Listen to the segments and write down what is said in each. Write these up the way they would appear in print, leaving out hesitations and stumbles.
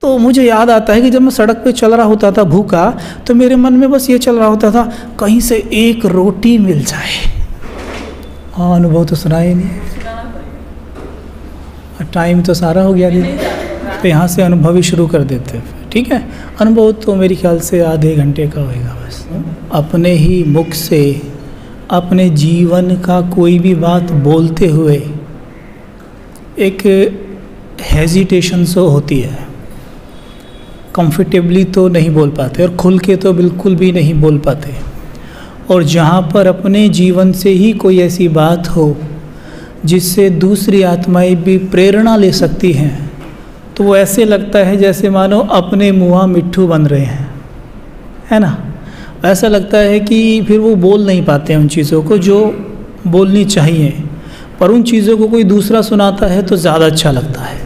तो मुझे याद आता है कि जब मैं सड़क पे चल रहा होता था भूखा, तो मेरे मन में बस ये चल रहा होता था, कहीं से एक रोटी मिल जाए। हाँ, अनुभव तो सुना ही नहीं, टाइम तो सारा हो गया नहीं, तो यहाँ से अनुभव ही शुरू कर देते हैं। ठीक है, अनुभव तो मेरे ख्याल से आधे घंटे का होएगा बस। अपने ही मुख से अपने जीवन का कोई भी बात बोलते हुए एक हेजिटेशन सो होती है, कंफर्टेबली तो नहीं बोल पाते और खुल के तो बिल्कुल भी नहीं बोल पाते। और जहाँ पर अपने जीवन से ही कोई ऐसी बात हो जिससे दूसरी आत्माएं भी प्रेरणा ले सकती हैं, तो वो ऐसे लगता है जैसे मानो अपने मुँह मिट्ठू बन रहे हैं, है ना। ऐसा लगता है कि फिर वो बोल नहीं पाते हैं उन चीज़ों को जो बोलनी चाहिए, पर उन चीज़ों को कोई दूसरा सुनाता है तो ज़्यादा अच्छा लगता है।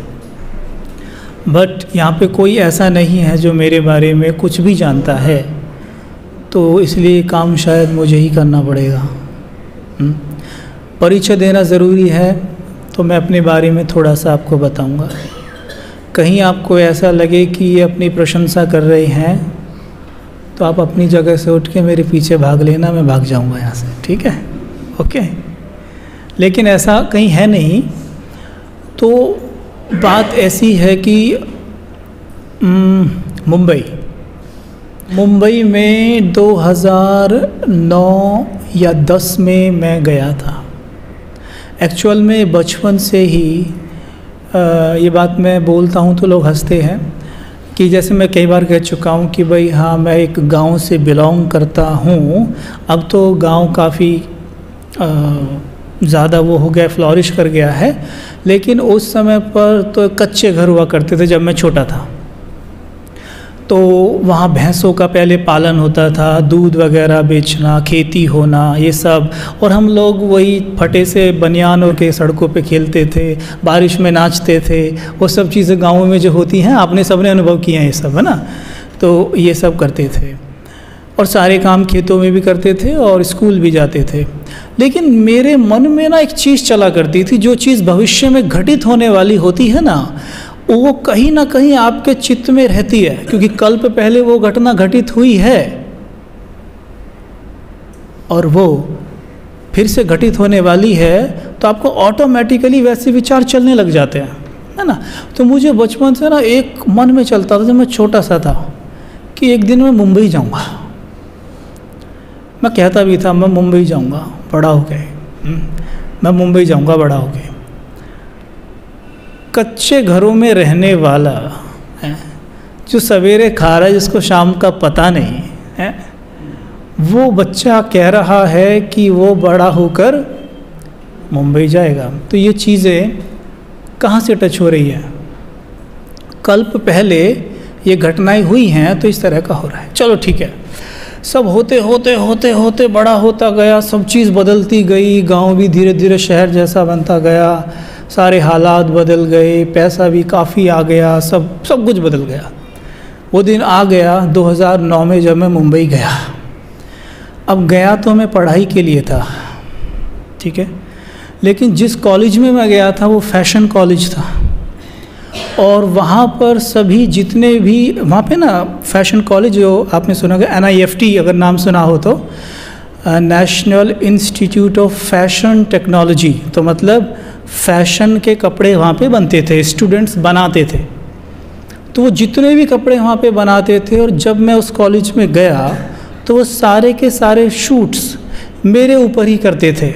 बट यहाँ पे कोई ऐसा नहीं है जो मेरे बारे में कुछ भी जानता है, तो इसलिए काम शायद मुझे ही करना पड़ेगा। परिचय देना ज़रूरी है, तो मैं अपने बारे में थोड़ा सा आपको बताऊंगा। कहीं आपको ऐसा लगे कि ये अपनी प्रशंसा कर रहे हैं, तो आप अपनी जगह से उठ के मेरे पीछे भाग लेना, मैं भाग जाऊंगा यहाँ से, ठीक है, ओके। लेकिन ऐसा कहीं है नहीं। तो बात ऐसी है कि मुंबई में 2009 या 10 में मैं गया था। एक्चुअल में बचपन से ही ये बात मैं बोलता हूँ तो लोग हंसते हैं कि जैसे मैं कई बार कह चुका हूँ कि भाई हाँ, मैं एक गांव से बिलोंग करता हूँ। अब तो गांव काफ़ी ज़्यादा वो हो गया, फ्लॉरिश कर गया है, लेकिन उस समय पर तो कच्चे घर हुआ करते थे जब मैं छोटा था। तो वहाँ भैंसों का पहले पालन होता था, दूध वगैरह बेचना, खेती होना, ये सब। और हम लोग वही फटे से बनियानों के सड़कों पे खेलते थे, बारिश में नाचते थे। वो सब चीज़ें गाँव में जो होती हैं, आपने सबने अनुभव किया है ये सब, है ना। तो ये सब करते थे और सारे काम खेतों में भी करते थे और स्कूल भी जाते थे। लेकिन मेरे मन में ना एक चीज़ चला करती थी, जो चीज़ भविष्य में घटित होने वाली होती है ना, वो कहीं ना कहीं आपके चित्त में रहती है, क्योंकि कल्प पहले वो घटना घटित हुई है और वो फिर से घटित होने वाली है, तो आपको ऑटोमेटिकली वैसे विचार चलने लग जाते हैं, है ना। तो मुझे बचपन से ना एक मन में चलता था जब मैं छोटा सा था कि एक दिन मैं मुंबई जाऊंगा। मैं कहता भी था मैं मुंबई जाऊंगा बड़ा हो गए, मैं मुंबई जाऊंगा बड़ा हो गए। कच्चे घरों में रहने वाला है, जो सवेरे खा रहा है जिसको शाम का पता नहीं है, वो बच्चा कह रहा है कि वो बड़ा होकर मुंबई जाएगा। तो ये चीज़ें कहाँ से टच हो रही है? कल्प पहले ये घटनाएं हुई हैं, तो इस तरह का हो रहा है। चलो ठीक है, सब होते होते होते होते बड़ा होता गया, सब चीज़ बदलती गई, गांव भी धीरे धीरे शहर जैसा बनता गया, सारे हालात बदल गए, पैसा भी काफ़ी आ गया, सब कुछ बदल गया। वो दिन आ गया 2009 में जब मैं मुंबई गया। अब गया तो मैं पढ़ाई के लिए था, ठीक है, लेकिन जिस कॉलेज में मैं गया था वो फैशन कॉलेज था। और वहाँ पर सभी जितने भी वहाँ पे ना फैशन कॉलेज, जो आपने सुना होगा NIFT अगर नाम सुना हो तो, national institute of fashion technology, तो मतलब फैशन के कपड़े वहाँ पे बनते थे, स्टूडेंट्स बनाते थे। तो वो जितने भी कपड़े वहाँ पे बनाते थे, और जब मैं उस कॉलेज में गया तो वो सारे के सारे शूट्स मेरे ऊपर ही करते थे।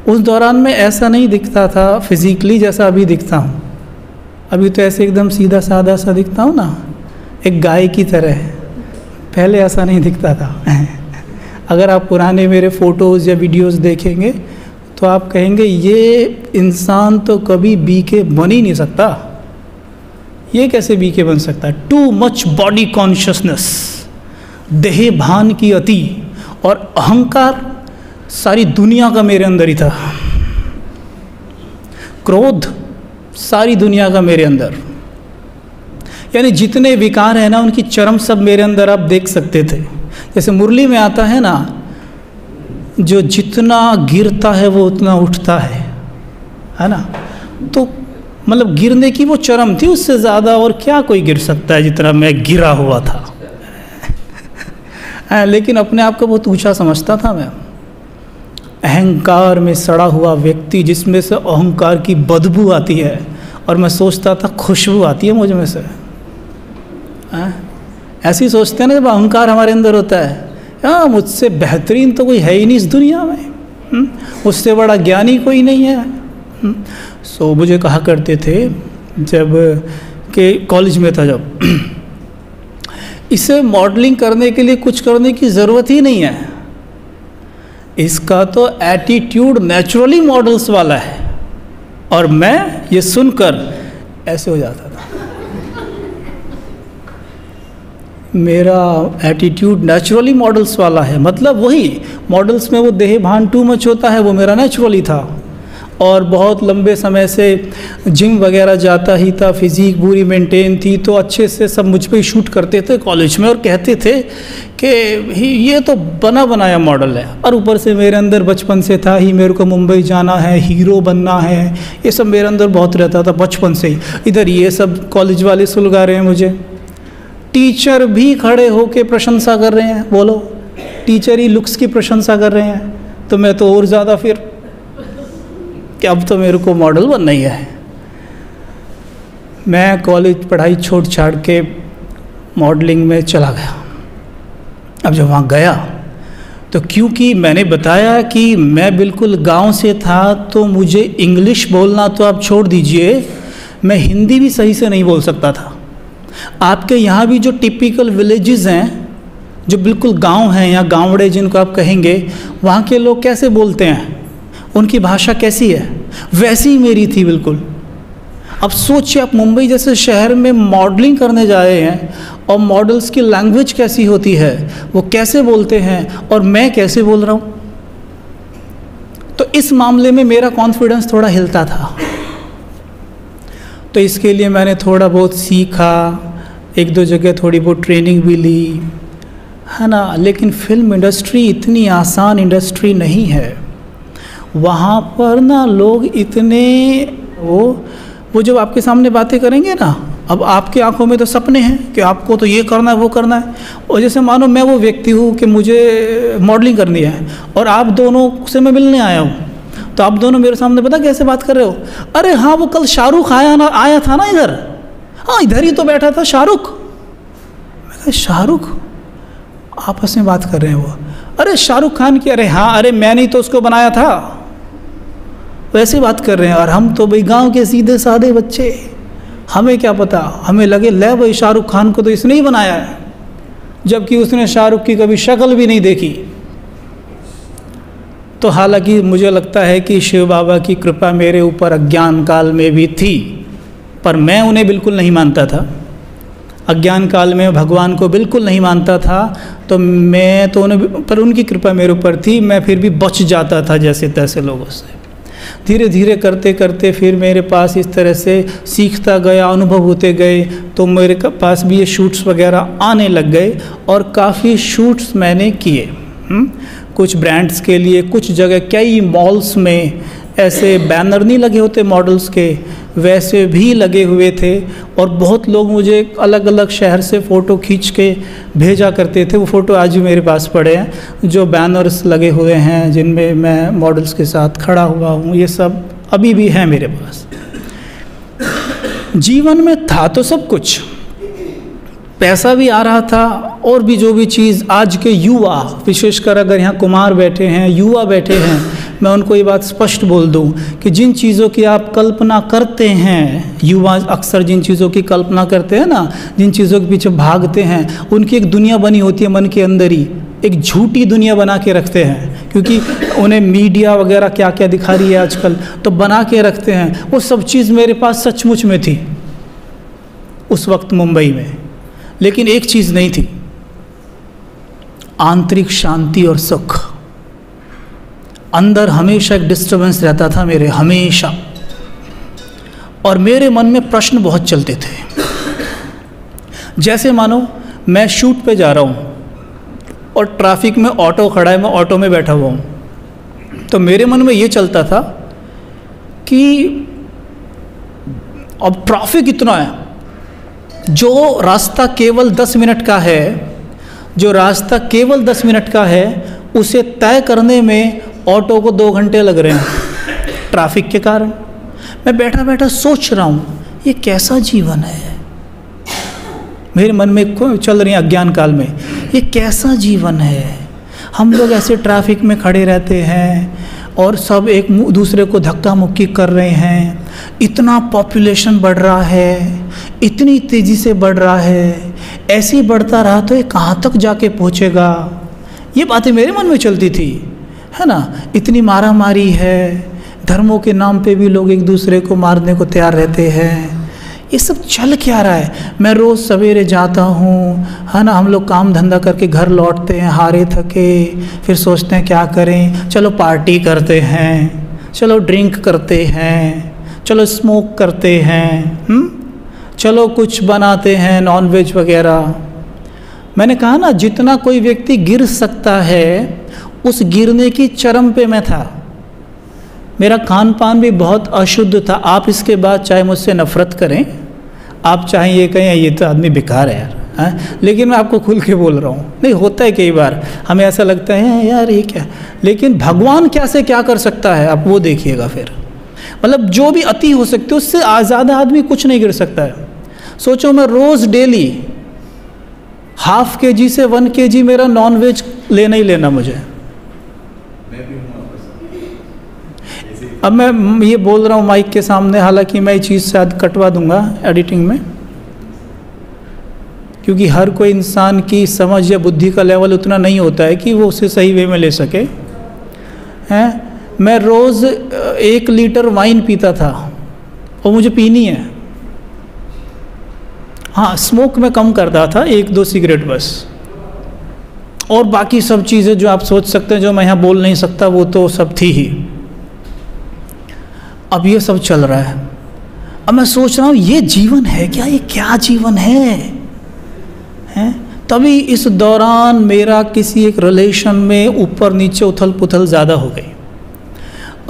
उस दौरान मैं ऐसा नहीं दिखता था फिज़िकली जैसा अभी दिखता हूँ। अभी तो ऐसे एकदम सीधा सादा सा दिखता हूँ ना, एक गाय की तरह। पहले ऐसा नहीं दिखता था। अगर आप पुराने मेरे फ़ोटोज़ या वीडियोज़ देखेंगे तो आप कहेंगे ये इंसान तो कभी बीके बन ही नहीं सकता, ये कैसे बीके बन सकता है। टू मच बॉडी कॉन्शियसनेस, देह भान की अति और अहंकार सारी दुनिया का मेरे अंदर ही था। क्रोध सारी दुनिया का मेरे अंदर, यानी जितने विकार हैं ना उनकी चरम सब मेरे अंदर आप देख सकते थे। जैसे मुरली में आता है ना, जो जितना गिरता है वो उतना उठता है ना। तो मतलब गिरने की वो चरम थी, उससे ज़्यादा और क्या कोई गिर सकता है जितना मैं गिरा हुआ था। लेकिन अपने आप को बहुत ऊंचा समझता था मैं। अहंकार में सड़ा हुआ व्यक्ति जिसमें से अहंकार की बदबू आती है, और मैं सोचता था खुशबू आती है मुझ में से। ऐसे ही सोचते हैं ना जब अहंकार हमारे अंदर होता है, हाँ मुझसे बेहतरीन तो कोई है ही नहीं इस दुनिया में, मुझसे बड़ा ज्ञानी कोई नहीं है। सो मुझे कहा करते थे जब के कॉलेज में था, जब इसे मॉडलिंग करने के लिए कुछ करने की ज़रूरत ही नहीं है, इसका तो एटीट्यूड नेचुरली मॉडल्स वाला है। और मैं ये सुनकर ऐसे हो जाता था, मेरा एटीट्यूड नेचुरली मॉडल्स वाला है, मतलब वही मॉडल्स में वो देह भान टू मच होता है, वो मेरा नेचुरली था। और बहुत लंबे समय से जिम वगैरह जाता ही था, फिज़िक पूरी मेंटेन थी, तो अच्छे से सब मुझ पे शूट करते थे कॉलेज में और कहते थे कि ये तो बना बनाया मॉडल है। और ऊपर से मेरे अंदर बचपन से था ही मेरे को मुंबई जाना है, हीरो बनना है, ये सब मेरे अंदर बहुत रहता था बचपन से ही। इधर ये सब कॉलेज वाले सुलगा रहे हैं मुझे, टीचर भी खड़े होकर प्रशंसा कर रहे हैं, बोलो टीचर ही लुक्स की प्रशंसा कर रहे हैं, तो मैं तो और ज़्यादा फिर कि अब तो मेरे को मॉडल बनना ही है। मैं कॉलेज पढ़ाई छोड़ छाड़ के मॉडलिंग में चला गया। अब जब वहाँ गया तो क्योंकि मैंने बताया कि मैं बिल्कुल गांव से था, तो मुझे इंग्लिश बोलना तो आप छोड़ दीजिए, मैं हिंदी भी सही से नहीं बोल सकता था। आपके यहाँ भी जो टिपिकल विलेजेस हैं, जो बिल्कुल गांव हैं या गांवड़े जिनको आप कहेंगे, वहाँ के लोग कैसे बोलते हैं, उनकी भाषा कैसी है, वैसी ही मेरी थी बिल्कुल। अब सोचिए आप मुंबई जैसे शहर में मॉडलिंग करने जा रहे हैं और मॉडल्स की लैंग्वेज कैसी होती है, वो कैसे बोलते हैं और मैं कैसे बोल रहा हूँ। तो इस मामले में मेरा कॉन्फिडेंस थोड़ा हिलता था। तो इसके लिए मैंने थोड़ा बहुत सीखा, एक दो जगह थोड़ी बहुत ट्रेनिंग भी ली, है ना। लेकिन फिल्म इंडस्ट्री इतनी आसान इंडस्ट्री नहीं है। वहाँ पर ना लोग इतने वो जब आपके सामने बातें करेंगे ना, अब आपकी आंखों में तो सपने हैं कि आपको तो ये करना है वो करना है। और जैसे मानो मैं वो व्यक्ति हूँ कि मुझे मॉडलिंग करनी है और आप दोनों से मैं मिलने आया हूँ, तो आप दोनों मेरे सामने पता कैसे बात कर रहे हो, अरे हाँ वो कल शाहरुख आया था ना इधर, हाँ इधर ही तो बैठा था शाहरुख। मैं कहा शाहरुख, आपस में बात कर रहे हैं वो, अरे शाहरुख खान की, अरे हाँ अरे मैंने ही तो उसको बनाया था, वैसे बात कर रहे हैं। और हम तो भाई गांव के सीधे साधे बच्चे, हमें क्या पता, हमें लगे ले भाई शाहरुख खान को तो इसने ही बनाया है, जबकि उसने शाहरुख की कभी शक्ल भी नहीं देखी। तो हालांकि मुझे लगता है कि शिव बाबा की कृपा मेरे ऊपर अज्ञान काल में भी थी, पर मैं उन्हें बिल्कुल नहीं मानता था। अज्ञान काल में भगवान को बिल्कुल नहीं मानता था, तो मैं तो उन्हें, पर उनकी कृपा मेरे ऊपर थी, मैं फिर भी बच जाता था जैसे तैसे लोगों से। धीरे धीरे करते करते फिर मेरे पास इस तरह से सीखता गया, अनुभव होते गए, तो मेरे पास भी ये शूट्स वगैरह आने लग गए और काफ़ी शूट्स मैंने किए। कुछ ब्रांड्स के लिए, कुछ जगह कई मॉल्स में ऐसे बैनर नहीं लगे होते मॉडल्स के, वैसे भी लगे हुए थे। और बहुत लोग मुझे अलग अलग शहर से फ़ोटो खींच के भेजा करते थे। वो फ़ोटो आज भी मेरे पास पड़े हैं, जो बैनर्स लगे हुए हैं जिनमें मैं मॉडल्स के साथ खड़ा हुआ हूँ, ये सब अभी भी हैं मेरे पास। जीवन में था तो सब कुछ, पैसा भी आ रहा था, और भी जो भी चीज़ आज के युवा, विशेषकर अगर यहाँ कुमार बैठे हैं, युवा बैठे हैं, मैं उनको ये बात स्पष्ट बोल दूं कि जिन चीज़ों की आप कल्पना करते हैं, युवा अक्सर जिन चीज़ों की कल्पना करते हैं ना, जिन चीज़ों के पीछे भागते हैं, उनकी एक दुनिया बनी होती है मन के अंदर ही, एक झूठी दुनिया बना के रखते हैं, क्योंकि उन्हें मीडिया वगैरह क्या क्या दिखा रही है आजकल, तो बना के रखते हैं। वो सब चीज़ मेरे पास सचमुच में थी उस वक्त मुंबई में, लेकिन एक चीज़ नहीं थी, आंतरिक शांति और सुख। अंदर हमेशा एक डिस्टर्बेंस रहता था मेरे, हमेशा। और मेरे मन में प्रश्न बहुत चलते थे। जैसे मानो मैं शूट पे जा रहा हूँ और ट्रैफिक में ऑटो खड़ा है, मैं ऑटो में बैठा हुआ हूँ, तो मेरे मन में ये चलता था कि अब ट्रैफिक इतना है, जो रास्ता केवल 10 मिनट का है, जो रास्ता केवल 10 मिनट का है, उसे तय करने में ऑटो को 2 घंटे लग रहे हैं ट्रैफिक के कारण। मैं बैठा बैठा सोच रहा हूँ ये कैसा जीवन है, मेरे मन में चल रही है अज्ञान काल में, ये कैसा जीवन है। हम लोग ऐसे ट्रैफिक में खड़े रहते हैं और सब एक दूसरे को धक्का मुक्की कर रहे हैं। इतना पॉपुलेशन बढ़ रहा है, इतनी तेज़ी से बढ़ रहा है, ऐसे ही बढ़ता रहा तो ये कहाँ तक जाके पहुँचेगा। ये बातें मेरे मन में चलती थी, है ना। इतनी मारा मारी है, धर्मों के नाम पे भी लोग एक दूसरे को मारने को तैयार रहते हैं। ये सब चल क्या रहा है। मैं रोज़ सवेरे जाता हूँ, है ना, हम लोग काम धंधा करके घर लौटते हैं हारे थके, फिर सोचते हैं क्या करें, चलो पार्टी करते हैं, चलो ड्रिंक करते हैं, चलो स्मोक करते हैं, चलो कुछ बनाते हैं नॉन वेज वगैरह। मैंने कहा ना, जितना कोई व्यक्ति गिर सकता है उस गिरने की चरम पे मैं था। मेरा खान पान भी बहुत अशुद्ध था। आप इसके बाद चाहे मुझसे नफ़रत करें, आप चाहे ये कहें ये तो आदमी बेकार है यार, है? लेकिन मैं आपको खुल के बोल रहा हूँ, नहीं होता है कई बार हमें ऐसा लगता है यार ये क्या, लेकिन भगवान क्या से क्या कर सकता है आप वो देखिएगा। फिर मतलब जो भी अति हो सकते है उससे ज़्यादा आदमी कुछ नहीं गिर सकता है। सोचो मैं रोज़ डेली ½ kg से 1 kg मेरा नॉन वेज लेना ही लेना मुझे। अब मैं ये बोल रहा हूँ माइक के सामने, हालांकि मैं ये चीज़ शायद कटवा दूंगा एडिटिंग में, क्योंकि हर कोई इंसान की समझ या बुद्धि का लेवल उतना नहीं होता है कि वो उसे सही वे में ले सके, हैं। मैं रोज़ 1 लीटर वाइन पीता था और मुझे पीनी है। हाँ, स्मोक में कम करता था, 1-2 सिगरेट बस, और बाकी सब चीज़ें जो आप सोच सकते हैं जो मैं यहाँ बोल नहीं सकता वो तो सब थी ही। अब ये सब चल रहा है। अब मैं सोच रहा हूँ ये जीवन है क्या, ये क्या जीवन है, हैं? तभी इस दौरान मेरा किसी एक रिलेशन में ऊपर नीचे उथल पुथल ज़्यादा हो गई।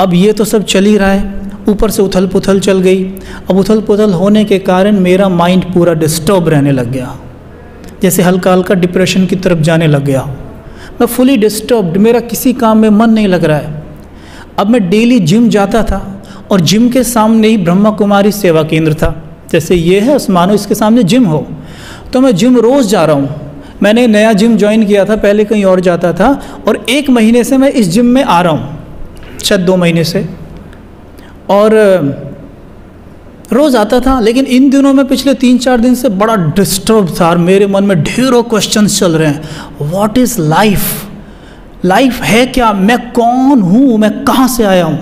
अब ये तो सब चल ही रहा है, ऊपर से उथल पुथल चल गई। अब उथल पुथल होने के कारण मेरा माइंड पूरा डिस्टर्ब रहने लग गया, जैसे हल्का हल्का डिप्रेशन की तरफ जाने लग गया। मैं फुली डिस्टर्ब्ड, मेरा किसी काम में मन नहीं लग रहा है। अब मैं डेली जिम जाता था और जिम के सामने ही ब्रह्मा कुमारी सेवा केंद्र था, जैसे ये है मानो इसके सामने जिम हो, तो मैं जिम रोज़ जा रहा हूँ। मैंने नया जिम ज्वाइन किया था, पहले कहीं और जाता था, और 1 महीने से मैं इस जिम में आ रहा हूँ, शायद 2 महीने से, और रोज़ आता था। लेकिन इन दिनों में पिछले 3-4 दिन से बड़ा डिस्टर्ब था और मेरे मन में ढेरों क्वेश्चंस चल रहे हैं। व्हाट इज़ लाइफ, लाइफ है क्या, मैं कौन हूँ, मैं कहाँ से आया हूँ,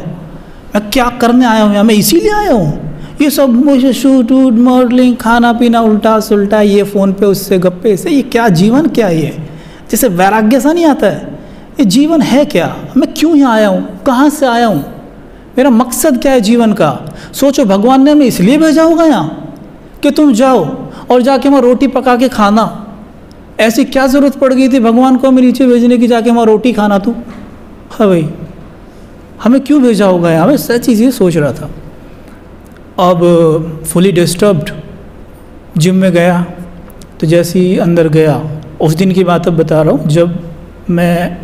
मैं क्या करने आया हूँ, मैं इसीलिए आया हूँ। ये सब मुझे शूट वूट मॉडलिंग खाना पीना उल्टा सुल्टा, ये फ़ोन पे उससे गप्पे से, ये क्या जीवन क्या है, ये जैसे वैराग्य सा नहीं आता है। ये जीवन है क्या, मैं क्यों यहाँ आया हूँ, कहाँ से आया हूँ, मेरा मकसद क्या है जीवन का। सोचो भगवान ने हमें इसलिए भेजा होगा यहाँ कि तुम जाओ और जाके वहाँ रोटी पका के खाना। ऐसी क्या ज़रूरत पड़ गई थी भगवान को हमें नीचे भेजने की, जाके वहाँ रोटी खाना तू, हाँ भाई हमें क्यों भेजा होगा यहाँ। मैं सच चीज़ ये सोच रहा था। अब फुली डिस्टर्ब्ड जिम में गया, तो जैसे ही अंदर गया, उस दिन की बात अब बता रहा हूँ जब मैं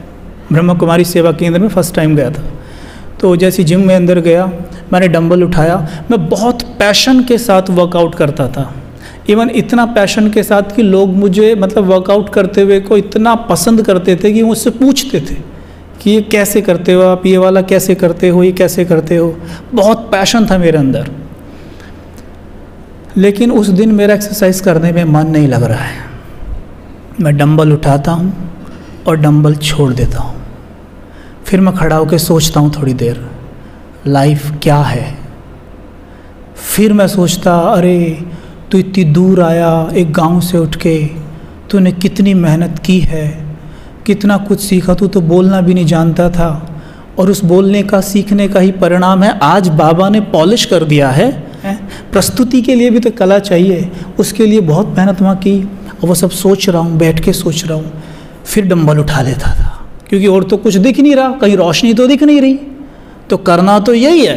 ब्रह्मा कुमारी सेवा केंद्र में फ़र्स्ट टाइम गया था। तो जैसे जिम में अंदर गया, मैंने डंबल उठाया। मैं बहुत पैशन के साथ वर्कआउट करता था, इवन इतना पैशन के साथ कि लोग मुझे मतलब वर्कआउट करते हुए को इतना पसंद करते थे कि मुझसे पूछते थे कि ये कैसे करते हो आप, ये वाला कैसे करते हो, ये कैसे करते हो। बहुत पैशन था मेरे अंदर। लेकिन उस दिन मेरा एक्सरसाइज करने में मन नहीं लग रहा है। मैं डंबल उठाता हूँ और डंबल छोड़ देता हूँ। फिर मैं खड़ा होकर सोचता हूँ थोड़ी देर, लाइफ क्या है। फिर मैं सोचता, अरे तू इतनी दूर आया एक गांव से उठ के, तूने कितनी मेहनत की है, कितना कुछ सीखा। तू तो बोलना भी नहीं जानता था, और उस बोलने का सीखने का ही परिणाम है आज बाबा ने पॉलिश कर दिया है। प्रस्तुति के लिए भी तो कला चाहिए, उसके लिए बहुत मेहनत वहाँ की। और वो सब सोच रहा हूँ, बैठ के सोच रहा हूँ। फिर डंबल उठा लेता था, क्योंकि और तो कुछ दिख नहीं रहा, कहीं रोशनी तो दिख नहीं रही, तो करना तो यही है।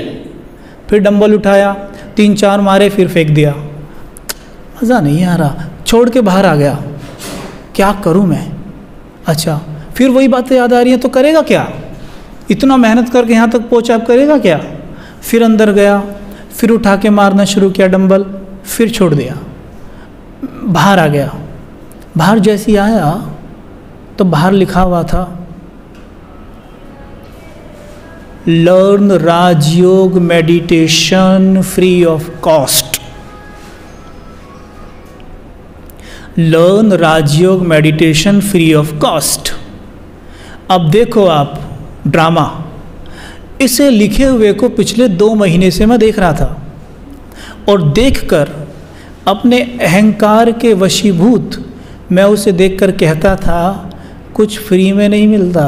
फिर डंबल उठाया, 3-4 मारे, फिर फेंक दिया, मज़ा नहीं आ रहा, छोड़ के बाहर आ गया, क्या करूं मैं। अच्छा, फिर वही बातें याद आ रही हैं, तो करेगा क्या, इतना मेहनत करके यहाँ तक पहुँचा, अब करेगा क्या। फिर अंदर गया, फिर उठा के मारना शुरू किया डंबल, फिर छोड़ दिया, बाहर आ गया। बाहर जैसे ही आया तो बाहर लिखा हुआ था, learn Rajyoga meditation free of cost. Learn Rajyoga meditation free of cost. अब देखो आप ड्रामा, इसे लिखे हुए को पिछले 2 महीने से मैं देख रहा था, और देखकर अपने अहंकार के वशीभूत मैं उसे देखकर कहता था कुछ फ्री में नहीं मिलता।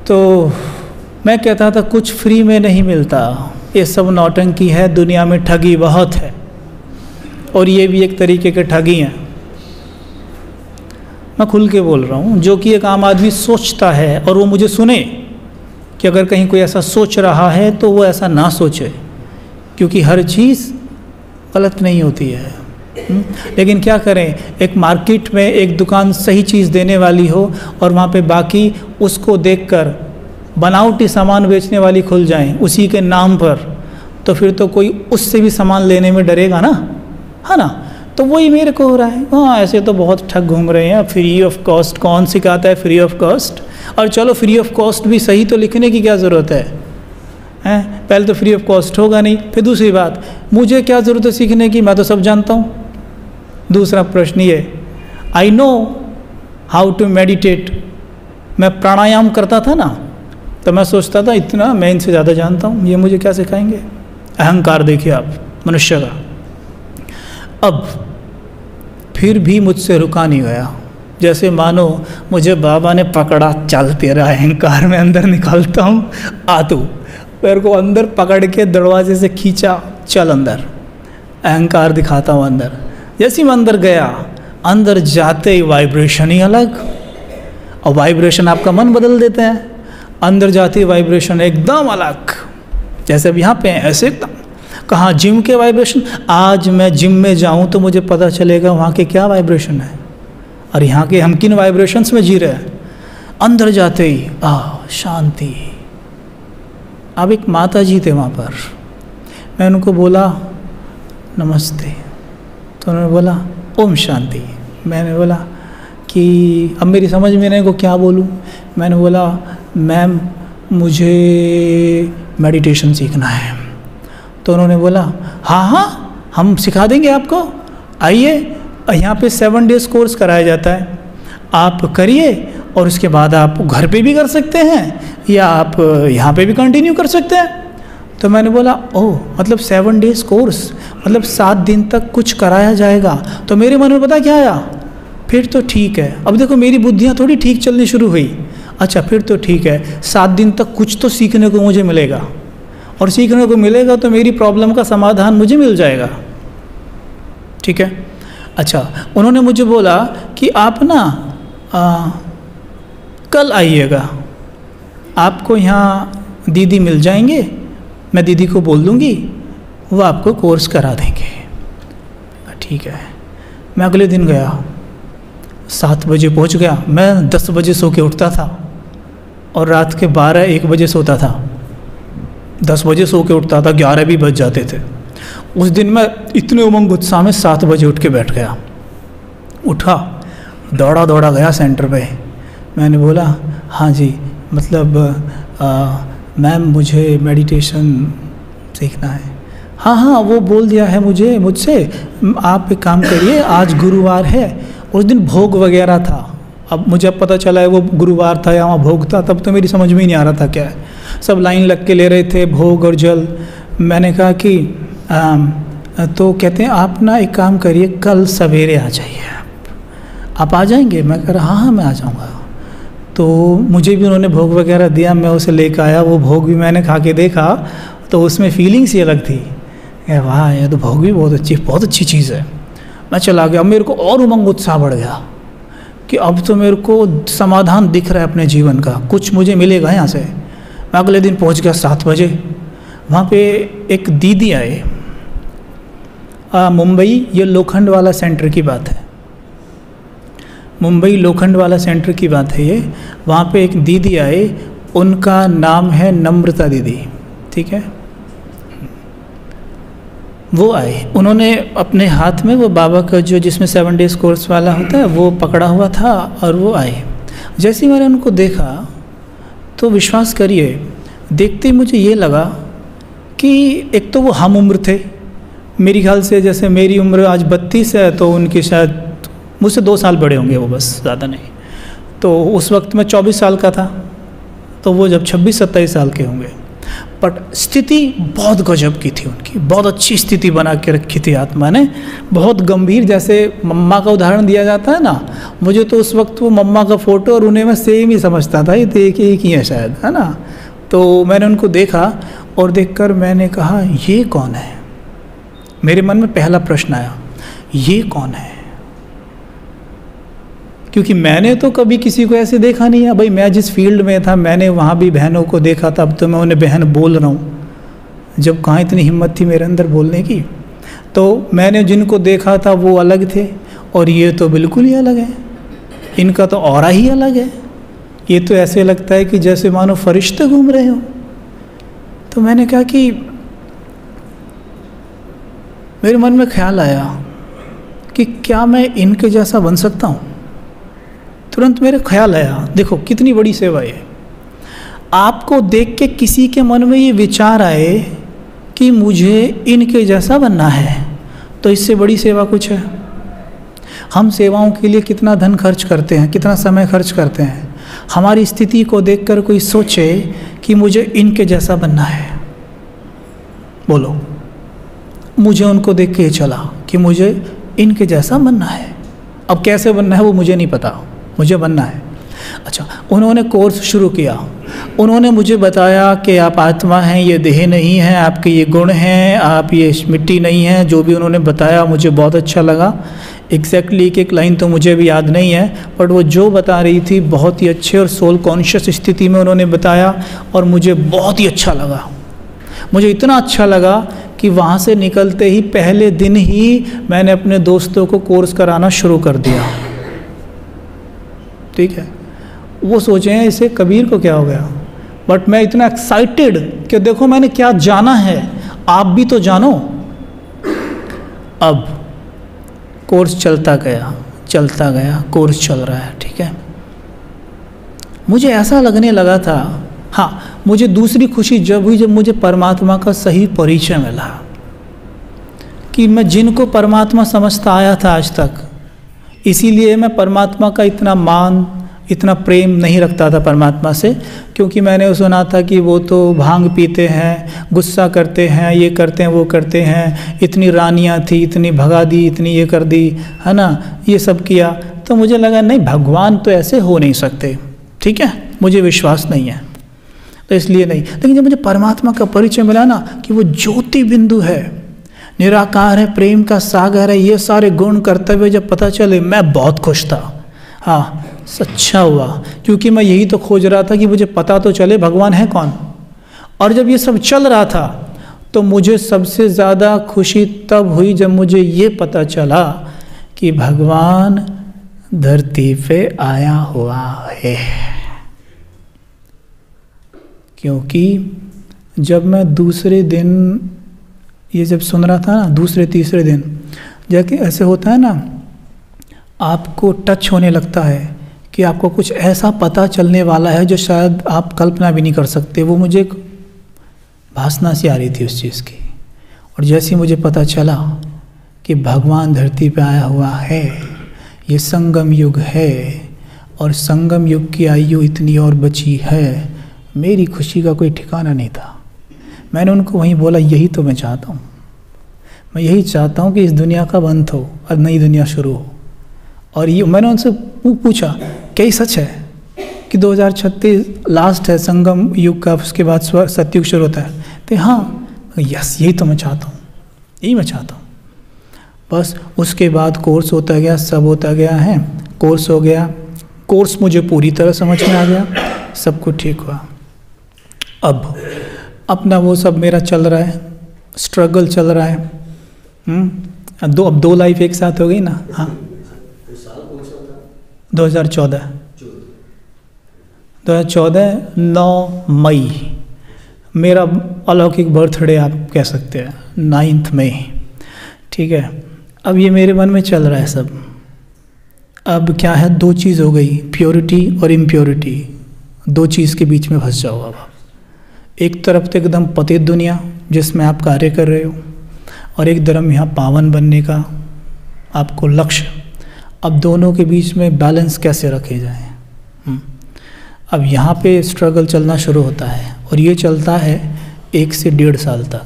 तो मैं कहता था कुछ फ्री में नहीं मिलता, ये सब नौटंकी है, दुनिया में ठगी बहुत है, और ये भी एक तरीके के ठगी हैं। मैं खुल के बोल रहा हूँ, जो कि एक आम आदमी सोचता है और वो मुझे सुने, कि अगर कहीं कोई ऐसा सोच रहा है तो वो ऐसा ना सोचे, क्योंकि हर चीज़ गलत नहीं होती है। लेकिन क्या करें, एक मार्केट में एक दुकान सही चीज़ देने वाली हो और वहाँ पे बाकी उसको देखकर बनावटी सामान बेचने वाली खुल जाएं उसी के नाम पर, तो फिर तो कोई उससे भी सामान लेने में डरेगा ना, है ना। तो वही मेरे को हो रहा है। हाँ, ऐसे तो बहुत ठग घूम रहे हैं, फ्री ऑफ कॉस्ट कौन सिखाता है फ्री ऑफ कॉस्ट। और चलो फ्री ऑफ कॉस्ट भी सही तो लिखने की क्या ज़रूरत है, हैं? पहले तो फ्री ऑफ कॉस्ट होगा नहीं, फिर दूसरी बात मुझे क्या ज़रूरत है सीखने की, मैं तो सब जानता हूँ। दूसरा प्रश्न ये, I know how to meditate. मैं प्राणायाम करता था ना, तो मैं सोचता था इतना मैं इनसे ज़्यादा जानता हूँ, ये मुझे क्या सिखाएंगे। अहंकार देखिए आप मनुष्य का। अब फिर भी मुझसे रुका नहीं गया, जैसे मानो मुझे बाबा ने पकड़ा, चल तेरा अहंकार में अंदर निकालता हूँ, आ तू। मेरे को अंदर पकड़ के दरवाजे से खींचा, चल अंदर, अहंकार दिखाता हूँ अंदर। जैसे मैं अंदर गया, अंदर जाते ही वाइब्रेशन ही अलग, और वाइब्रेशन आपका मन बदल देते हैं। अंदर जाते ही वाइब्रेशन एकदम अलग, जैसे अब यहाँ पे ऐसे एकदम। कहाँ जिम के वाइब्रेशन, आज मैं जिम में जाऊँ तो मुझे पता चलेगा वहाँ के क्या वाइब्रेशन है, और यहाँ के हम किन वाइब्रेशंस में जी रहे हैं। अंदर जाते ही शांति। अब एक माता जी थे वहाँ पर, मैं उनको बोला नमस्ते, तो उन्होंने बोला ओम शांति। मैंने बोला कि अब मेरी समझ में नहीं को क्या बोलूँ। मैंने बोला मैम मुझे मेडिटेशन सीखना है। तो उन्होंने बोला हाँ हम सिखा देंगे आपको, आइए, यहाँ पे 7 डेज़ कोर्स कराया जाता है, आप करिए, और उसके बाद आप घर पे भी कर सकते हैं या आप यहाँ पे भी कंटिन्यू कर सकते हैं। तो मैंने बोला ओह, मतलब 7 डेज़ कोर्स, मतलब 7 दिन तक कुछ कराया जाएगा। तो मेरे मन में पता क्या आया, फिर तो ठीक है। अब देखो मेरी बुद्धियाँ थोड़ी ठीक चलनी शुरू हुई। अच्छा फिर तो ठीक है, 7 दिन तक कुछ तो सीखने को मुझे मिलेगा, और सीखने को मिलेगा तो मेरी प्रॉब्लम का समाधान मुझे मिल जाएगा। ठीक है। अच्छा, उन्होंने मुझे बोला कि आप ना कल आइएगा, आपको यहाँ दीदी मिल जाएंगे, मैं दीदी को बोल दूँगी, वो आपको कोर्स करा देंगे। ठीक है। मैं अगले दिन गया, 7 बजे पहुँच गया। मैं 10 बजे सो के उठता था और रात के 12-1 बजे सोता था। 10 बजे सो के उठता था, 11 भी बज जाते थे। उस दिन मैं इतने उमंग उत्साह में 7 बजे उठ के बैठ गया। उठा, दौड़ा गया सेंटर पे। मैंने बोला हाँ जी, मतलब मैम मुझे मेडिटेशन सीखना है। हाँ वो बोल दिया है मुझसे आप एक काम करिए, आज गुरुवार है, उस दिन भोग वगैरह था। अब मुझे पता चला है वो गुरुवार था या वहाँ भोग था, तब तो मेरी समझ में ही नहीं आ रहा था क्या है। सब लाइन लग के ले रहे थे भोग और जल। मैंने कहा कि तो कहते हैं आप ना एक काम करिए, कल सवेरे आ जाइए, आप आ जाएंगे। मैं कह रहा हाँ मैं आ जाऊँगा। तो मुझे भी उन्होंने भोग वगैरह दिया, मैं उसे लेकर आया। वो भोग भी मैंने खा के देखा तो उसमें फीलिंग्स ही अलग थी। वाह, ये तो भोग भी बहुत अच्छी चीज़ है। मैं चला गया, मेरे को और उमंग उत्साह बढ़ गया कि अब तो मेरे को समाधान दिख रहा है अपने जीवन का, कुछ मुझे मिलेगा यहाँ से। मैं अगले दिन पहुंच गया 7 बजे। वहाँ पे एक दीदी आए, मुंबई, ये लोखंड वाला सेंटर की बात है, मुंबई लोखंड वाला सेंटर की बात है ये। वहाँ पे एक दीदी आए, उनका नाम है नम्रता दीदी, ठीक है। वो आए, उन्होंने अपने हाथ में वो बाबा का जो जिसमें 7 डेज़ कोर्स वाला होता है वो पकड़ा हुआ था, और वो आए। जैसे ही मैंने उनको देखा तो विश्वास करिए, देखते ही मुझे ये लगा कि एक तो वो हम उम्र थे, मेरी ख्याल से जैसे मेरी उम्र आज 32 है तो उनकी शायद मुझसे 2 साल बड़े होंगे वो, बस, ज़्यादा नहीं। तो उस वक्त मैं 24 साल का था, तो वो जब 26-27 साल के होंगे। बट स्थिति बहुत गजब की थी उनकी, बहुत अच्छी स्थिति बना के रखी थी आत्मा ने, बहुत गंभीर। जैसे मम्मा का उदाहरण दिया जाता है ना, मुझे तो उस वक्त वो मम्मा का फ़ोटो और उन्हें मैं सेम ही समझता था, ये तो एक ही है शायद, है ना। तो मैंने उनको देखा और देखकर मैंने कहा ये कौन है। मेरे मन में पहला प्रश्न आया, ये कौन है, क्योंकि मैंने तो कभी किसी को ऐसे देखा नहीं है। भाई मैं जिस फील्ड में था मैंने वहाँ भी बहनों को देखा था, अब तो मैं उन्हें बहन बोल रहा हूँ, जब कहाँ इतनी हिम्मत थी मेरे अंदर बोलने की। तो मैंने जिनको देखा था वो अलग थे, और ये तो बिल्कुल ही अलग है, इनका तो ऑरा ही अलग है। ये तो ऐसे लगता है कि जैसे मानो फरिश्ते घूम रहे हो। तो मैंने कहा कि मेरे मन में ख्याल आया कि क्या मैं इनके जैसा बन सकता हूँ। तुरंत मेरे ख्याल आया, देखो कितनी बड़ी सेवा है। आपको देख के किसी के मन में ये विचार आए कि मुझे इनके जैसा बनना है, तो इससे बड़ी सेवा कुछ है। हम सेवाओं के लिए कितना धन खर्च करते हैं, कितना समय खर्च करते हैं। हमारी स्थिति को देखकर कोई सोचे कि मुझे इनके जैसा बनना है, बोलो, मुझे उनको देख के चला कि मुझे इनके जैसा बनना है। अब कैसे बनना है वो मुझे नहीं पता, मुझे बनना है। अच्छा, उन्होंने कोर्स शुरू किया, उन्होंने मुझे बताया कि आप आत्मा हैं, ये देह नहीं है, आपके ये गुण हैं, आप ये मिट्टी नहीं हैं। जो भी उन्होंने बताया मुझे बहुत अच्छा लगा। एग्जैक्टली एक लाइन तो मुझे भी याद नहीं है, बट वो जो बता रही थी बहुत ही अच्छे और सोल कॉन्शियस स्थिति में उन्होंने बताया, और मुझे बहुत ही अच्छा लगा। मुझे इतना अच्छा लगा कि वहाँ से निकलते ही पहले दिन ही मैंने अपने दोस्तों को कोर्स कराना शुरू कर दिया, ठीक है। वो सोचे हैं इसे कबीर को क्या हो गया, बट मैं इतना एक्साइटेड कि देखो मैंने क्या जाना है, आप भी तो जानो। अब कोर्स चलता गया, कोर्स चल रहा है, ठीक है। मुझे ऐसा लगने लगा था, हाँ, मुझे दूसरी खुशी जब हुई जब मुझे परमात्मा का सही परिचय मिला, कि मैं जिनको परमात्मा समझता आया था आज तक, इसीलिए मैं परमात्मा का इतना मान, इतना प्रेम नहीं रखता था परमात्मा से, क्योंकि मैंने सुना था कि वो तो भांग पीते हैं, गुस्सा करते हैं, ये करते हैं, वो करते हैं, इतनी रानियाँ थी, इतनी भगा दी, इतनी ये कर दी, है ना, ये सब किया। तो मुझे लगा नहीं, भगवान तो ऐसे हो नहीं सकते, ठीक है, मुझे विश्वास नहीं है, तो इसलिए नहीं। लेकिन जब मुझे परमात्मा का परिचय मिला ना कि वो ज्योति बिंदु है, निराकार है, प्रेम का सागर है, ये सारे गुण करते हुए जब पता चले, मैं बहुत खुश था। हाँ, सच्चा हुआ, क्योंकि मैं यही तो खोज रहा था कि मुझे पता तो चले भगवान है कौन। और जब ये सब चल रहा था तो मुझे सबसे ज़्यादा खुशी तब हुई जब मुझे ये पता चला कि भगवान धरती पे आया हुआ है। क्योंकि जब मैं दूसरे दिन ये जब सुन रहा था ना, दूसरे तीसरे दिन जाके ऐसे होता है ना, आपको टच होने लगता है कि आपको कुछ ऐसा पता चलने वाला है जो शायद आप कल्पना भी नहीं कर सकते। वो मुझे एक भासना सी आ रही थी उस चीज़ की। और जैसे ही मुझे पता चला कि भगवान धरती पे आया हुआ है, ये संगम युग है और संगम युग की आयु इतनी और बची है, मेरी खुशी का कोई ठिकाना नहीं था। मैंने उनको वहीं बोला, यही तो मैं चाहता हूँ, मैं यही चाहता हूँ कि इस दुनिया का अंत हो और नई दुनिया शुरू हो। और ये मैंने उनसे पूछा, क्या ये सच है कि 2036 लास्ट है संगम युग का, उसके बाद सतयुग शुरू होता है? तो हाँ, यस, यही तो मैं चाहता हूँ, यही मैं चाहता हूँ। बस उसके बाद कोर्स होता गया, सब होता गया है, कोर्स हो गया, कोर्स मुझे पूरी तरह समझ में आ गया, सब कुछ ठीक हुआ। अब अपना वो सब मेरा चल रहा है, स्ट्रगल चल रहा है। अब दो लाइफ एक साथ हो गई ना। हाँ, 2014 9 मई मेरा अलौकिक बर्थडे आप कह सकते हैं, 9 मई। ठीक है, अब ये मेरे मन में चल रहा है सब। अब क्या है, दो चीज़ हो गई, प्योरिटी और इम्प्योरिटी, दो चीज़ के बीच में फंस जाओ। अब एक तरफ तो एकदम पतित दुनिया जिसमें आप कार्य कर रहे हो, और एक तरफ यहाँ पावन बनने का आपको लक्ष्य। अब दोनों के बीच में बैलेंस कैसे रखे जाए। अब यहाँ पे स्ट्रगल चलना शुरू होता है, और ये चलता है 1 से 1.5 साल तक।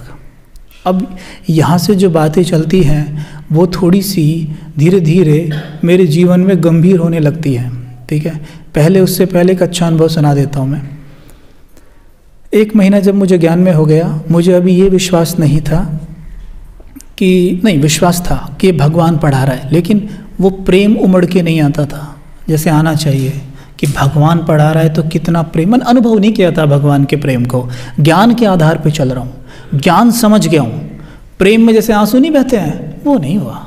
अब यहाँ से जो बातें चलती हैं वो थोड़ी सी धीरे धीरे मेरे जीवन में गंभीर होने लगती है। ठीक है, पहले उससे पहले एक अच्छा अनुभव सुना देता हूँ मैं। 1 महीना जब मुझे ज्ञान में हो गया, मुझे अभी ये विश्वास नहीं था कि, नहीं विश्वास था कि भगवान पढ़ा रहा है, लेकिन वो प्रेम उमड़ के नहीं आता था जैसे आना चाहिए कि भगवान पढ़ा रहा है तो कितना प्रेम। मैंने अनुभव नहीं किया था भगवान के प्रेम को, ज्ञान के आधार पे चल रहा हूँ, ज्ञान समझ गया हूँ। प्रेम में जैसे आंसू नहीं बहते हैं, वो नहीं हुआ।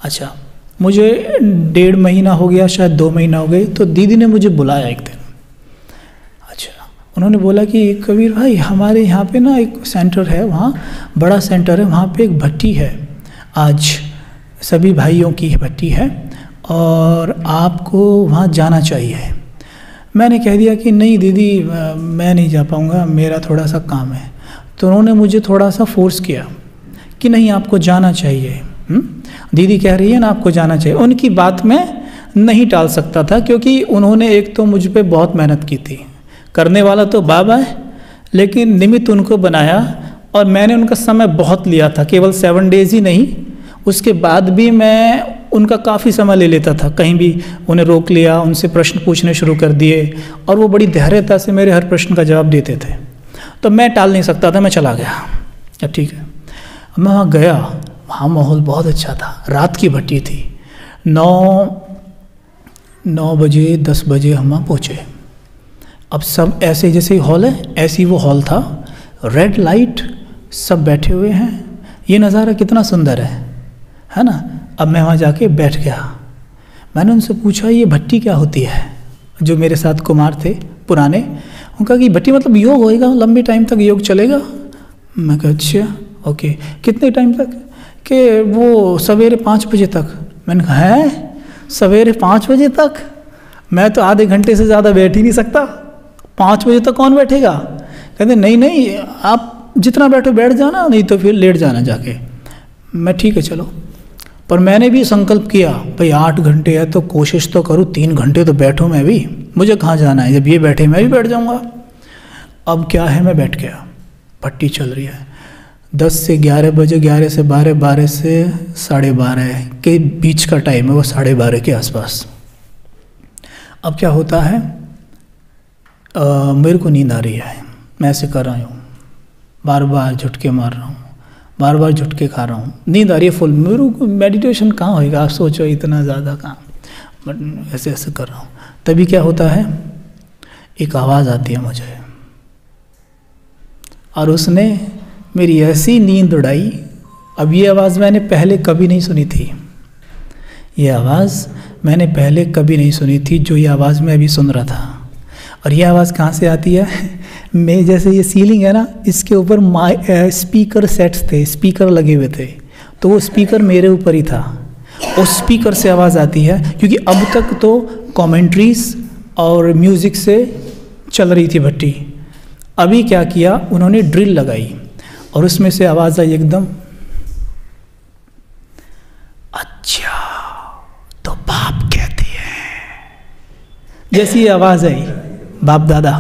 अच्छा, मुझे 1.5 महीना हो गया, शायद 2 महीना हो गए, तो दीदी ने मुझे बुलाया एक दिन। अच्छा, उन्होंने बोला कि कबीर भाई, हमारे यहाँ पे ना एक सेंटर है, वहाँ बड़ा सेंटर है, वहाँ पे एक भट्टी है, आज सभी भाइयों की भट्टी है और आपको वहाँ जाना चाहिए। मैंने कह दिया कि नहीं दीदी, मैं नहीं जा पाऊँगा, मेरा थोड़ा सा काम है। तो उन्होंने मुझे थोड़ा सा फोर्स किया कि नहीं, आपको जाना चाहिए। दीदी कह रही है ना, आपको जाना चाहिए। उनकी बात मैं नहीं टाल सकता था, क्योंकि उन्होंने एक तो मुझ पे बहुत मेहनत की थी। करने वाला तो बाबा है, लेकिन निमित्त उनको बनाया, और मैंने उनका समय बहुत लिया था, केवल 7 डेज़ ही नहीं, उसके बाद भी मैं उनका काफ़ी समय ले लेता था। कहीं भी उन्हें रोक लिया, उनसे प्रश्न पूछने शुरू कर दिए, और वो बड़ी धैर्यता से मेरे हर प्रश्न का जवाब देते थे। तो मैं टाल नहीं सकता था, मैं चला गया। अब ठीक है, मैं वहाँ गया, वहाँ माहौल बहुत अच्छा था, रात की भट्टी थी। 9 बजे 10 बजे हम वहाँ पहुँचे। अब सब ऐसे जैसे ही हॉल है, ऐसे ही वो हॉल था, रेड लाइट, सब बैठे हुए हैं। ये नज़ारा कितना सुंदर है ना। अब मैं वहाँ जाके बैठ गया। मैंने उनसे पूछा, ये भट्टी क्या होती है? जो मेरे साथ कुमार थे पुराने, उनका कि भट्टी मतलब योग होएगा, लंबे टाइम तक योग चलेगा। मैं कहा अच्छा ओके, कितने टाइम तक? कि वो सवेरे 5 बजे तक। मैंने कहा है सवेरे 5 बजे तक? मैं तो आधे घंटे से ज़्यादा बैठ ही नहीं सकता, 5 बजे तक कौन बैठेगा? कहते नहीं, आप जितना बैठो बैठ जाना, नहीं तो फिर लेट जाना जाके। मैं ठीक है चलो, पर मैंने भी संकल्प किया भाई 8 घंटे है तो कोशिश तो करूँ 3 घंटे तो बैठूँ मैं भी, मुझे कहाँ जाना है, जब ये बैठे मैं भी बैठ जाऊँगा। अब क्या है, मैं बैठ गया, भट्टी चल रही है। 10 से 11 बजे, 11 से 12, 12 से 12:30 के बीच का टाइम है, वो 12:30 के आसपास। अब क्या होता है, मेरे को नींद आ रही है, मैं ऐसे कर रहा हूँ, बार बार झटके मार रहा हूँ, बार बार झटके खा रहा हूँ, नींद आ रही है फुल। मेरे को मेडिटेशन कहाँ होएगा, आप सोचो इतना ज़्यादा काम, बट ऐसे ऐसे कर रहा हूँ। तभी क्या होता है, एक आवाज़ आती है मुझे, और उसने मेरी ऐसी नींद उड़ाई। अब ये आवाज़ मैंने पहले कभी नहीं सुनी थी, ये आवाज़ मैंने पहले कभी नहीं सुनी थी, जो ये आवाज़ मैं अभी सुन रहा था। और ये आवाज़ कहाँ से आती है, मैं जैसे ये सीलिंग है ना, इसके ऊपर स्पीकर सेट्स थे, स्पीकर लगे हुए थे, तो वो स्पीकर मेरे ऊपर ही था, उस स्पीकर से आवाज़ आती है। क्योंकि अब तक तो कमेंट्रीज और म्यूज़िक से चल रही थी भट्टी, अभी क्या किया उन्होंने, ड्रिल लगाई, और उसमें से आवाज़ आई एकदम, अच्छा तो बाप कहते हैं। जैसी ये आवाज़ आई, बाप दादा,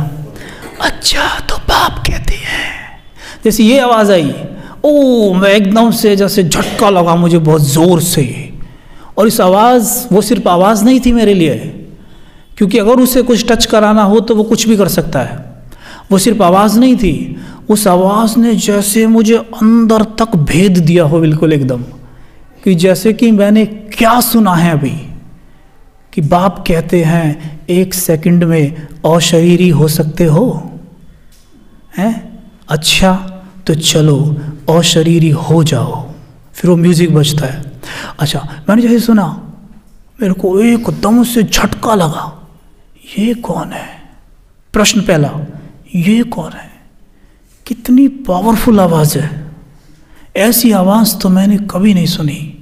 अच्छा तो बाप कहते हैं, जैसे ये आवाज़ आई, ओ मैं एकदम से जैसे झटका लगा मुझे बहुत ज़ोर से। और इस आवाज़, वो सिर्फ आवाज़ नहीं थी मेरे लिए, क्योंकि अगर उसे कुछ टच कराना हो तो वो कुछ भी कर सकता है, वो सिर्फ आवाज़ नहीं थी, उस आवाज़ ने जैसे मुझे अंदर तक भेद दिया हो बिल्कुल एकदम, कि जैसे कि मैंने क्या सुना है अभी, कि बाप कहते हैं 1 सेकंड में अशरीरी हो सकते हो। हैं, अच्छा तो चलो अशरीरी हो जाओ। फिर वो म्यूज़िक बजता है। अच्छा, मैंने जैसे सुना मेरे को एकदम से झटका लगा, ये कौन है? प्रश्न पहला, ये कौन है? कितनी पावरफुल आवाज़ है, ऐसी आवाज़ तो मैंने कभी नहीं सुनी।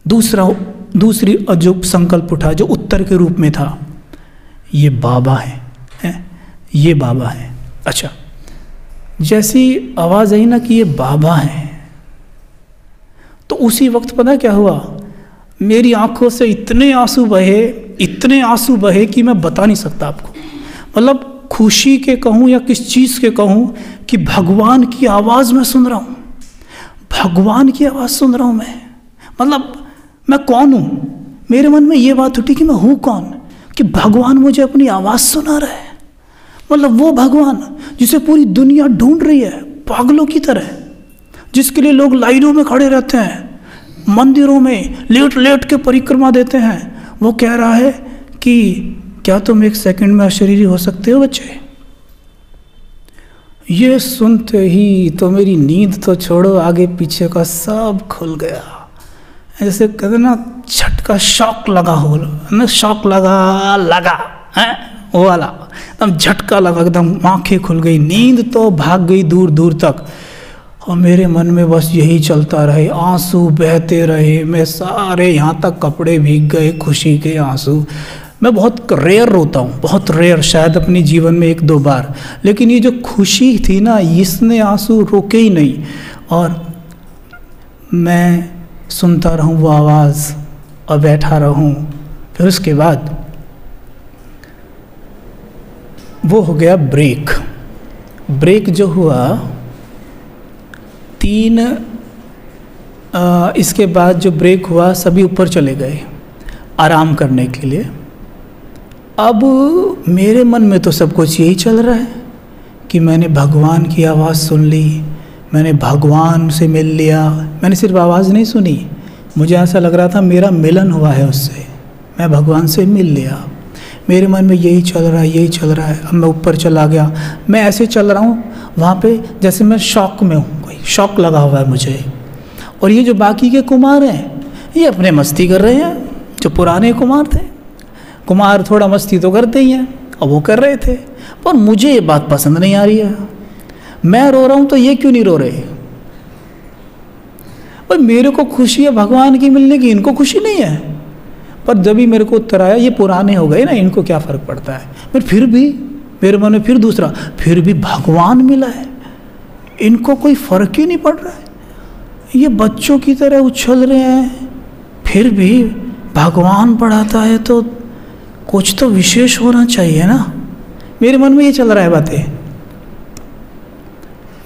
दूसरी जो संकल्प उठा, जो उत्तर के रूप में था, ये बाबा है, ये बाबा है। अच्छा, जैसी आवाज़ आई ना कि ये बाबा है, तो उसी वक्त पता क्या हुआ, मेरी आंखों से इतने आंसू बहे कि मैं बता नहीं सकता आपको। मतलब खुशी के कहूँ या किस चीज़ के कहूँ कि भगवान की आवाज़ मैं सुन रहा हूँ, भगवान की आवाज़ सुन रहा हूँ मैं। मतलब मैं कौन हूँ? मेरे मन में ये बात उठी कि मैं हूँ कौन, कि भगवान मुझे अपनी आवाज़ सुना रहा है। मतलब वो भगवान जिसे पूरी दुनिया ढूंढ रही है पागलों की तरह, जिसके लिए लोग लाइनों में खड़े रहते हैं, मंदिरों में लेट लेट के परिक्रमा देते हैं, वो कह रहा है कि क्या तुम एक सेकंड में अशरीरी हो सकते हो बच्चे? ये सुनते ही तो मेरी नींद तो छोड़ो, आगे पीछे का सब खुल गया। जैसे कहते ना, झटका, शॉक लगा हो ना, शॉक लगा है वो वाला, एकदम झटका लगा, एकदम आंखें खुल गई, नींद तो भाग गई दूर दूर तक। और मेरे मन में बस यही चलता रहे, आंसू बहते रहे, मैं सारे यहाँ तक कपड़े भीग गए, खुशी के आंसू। मैं बहुत रेयर रोता हूँ, बहुत रेयर, शायद अपने जीवन में 1-2 बार, लेकिन ये जो खुशी थी ना, इसने आंसू रोके ही नहीं। और मैं सुनता रहूँ वो आवाज़ और बैठा रहूँ। फिर उसके बाद वो हो गया ब्रेक जो हुआ 3, इसके बाद जो ब्रेक हुआ सभी ऊपर चले गए आराम करने के लिए। अब मेरे मन में तो सब कुछ यही चल रहा है कि मैंने भगवान की आवाज़ सुन ली, मैंने भगवान से मिल लिया। मैंने सिर्फ आवाज़ नहीं सुनी, मुझे ऐसा लग रहा था मेरा मिलन हुआ है उससे, मैं भगवान से मिल लिया। मेरे मन में यही चल रहा है। अब मैं ऊपर चला गया, मैं ऐसे चल रहा हूँ वहाँ पे जैसे मैं शॉक में हूँ, कोई शॉक लगा हुआ है मुझे। और ये जो बाकी के कुमार हैं, ये अपने मस्ती कर रहे हैं। जो पुराने कुमार थे, कुमार थोड़ा मस्ती तो करते ही हैं, और वो कर रहे थे, पर मुझे ये बात पसंद नहीं आ रही है। मैं रो रहा हूँ तो ये क्यों नहीं रो रहे? और मेरे को खुशी है भगवान की मिलने की, इनको खुशी नहीं है। पर जब भी मेरे को उत्तर आया, ये पुराने हो गए ना, इनको क्या फ़र्क पड़ता है। फिर भी मेरे मन में फिर दूसरा, फिर भी भगवान मिला है, इनको कोई फ़र्क ही नहीं पड़ रहा है, ये बच्चों की तरह उछल रहे हैं। फिर भी भगवान पढ़ाता है तो कुछ तो विशेष होना चाहिए ना। मेरे मन में ये चल रहा है बातें,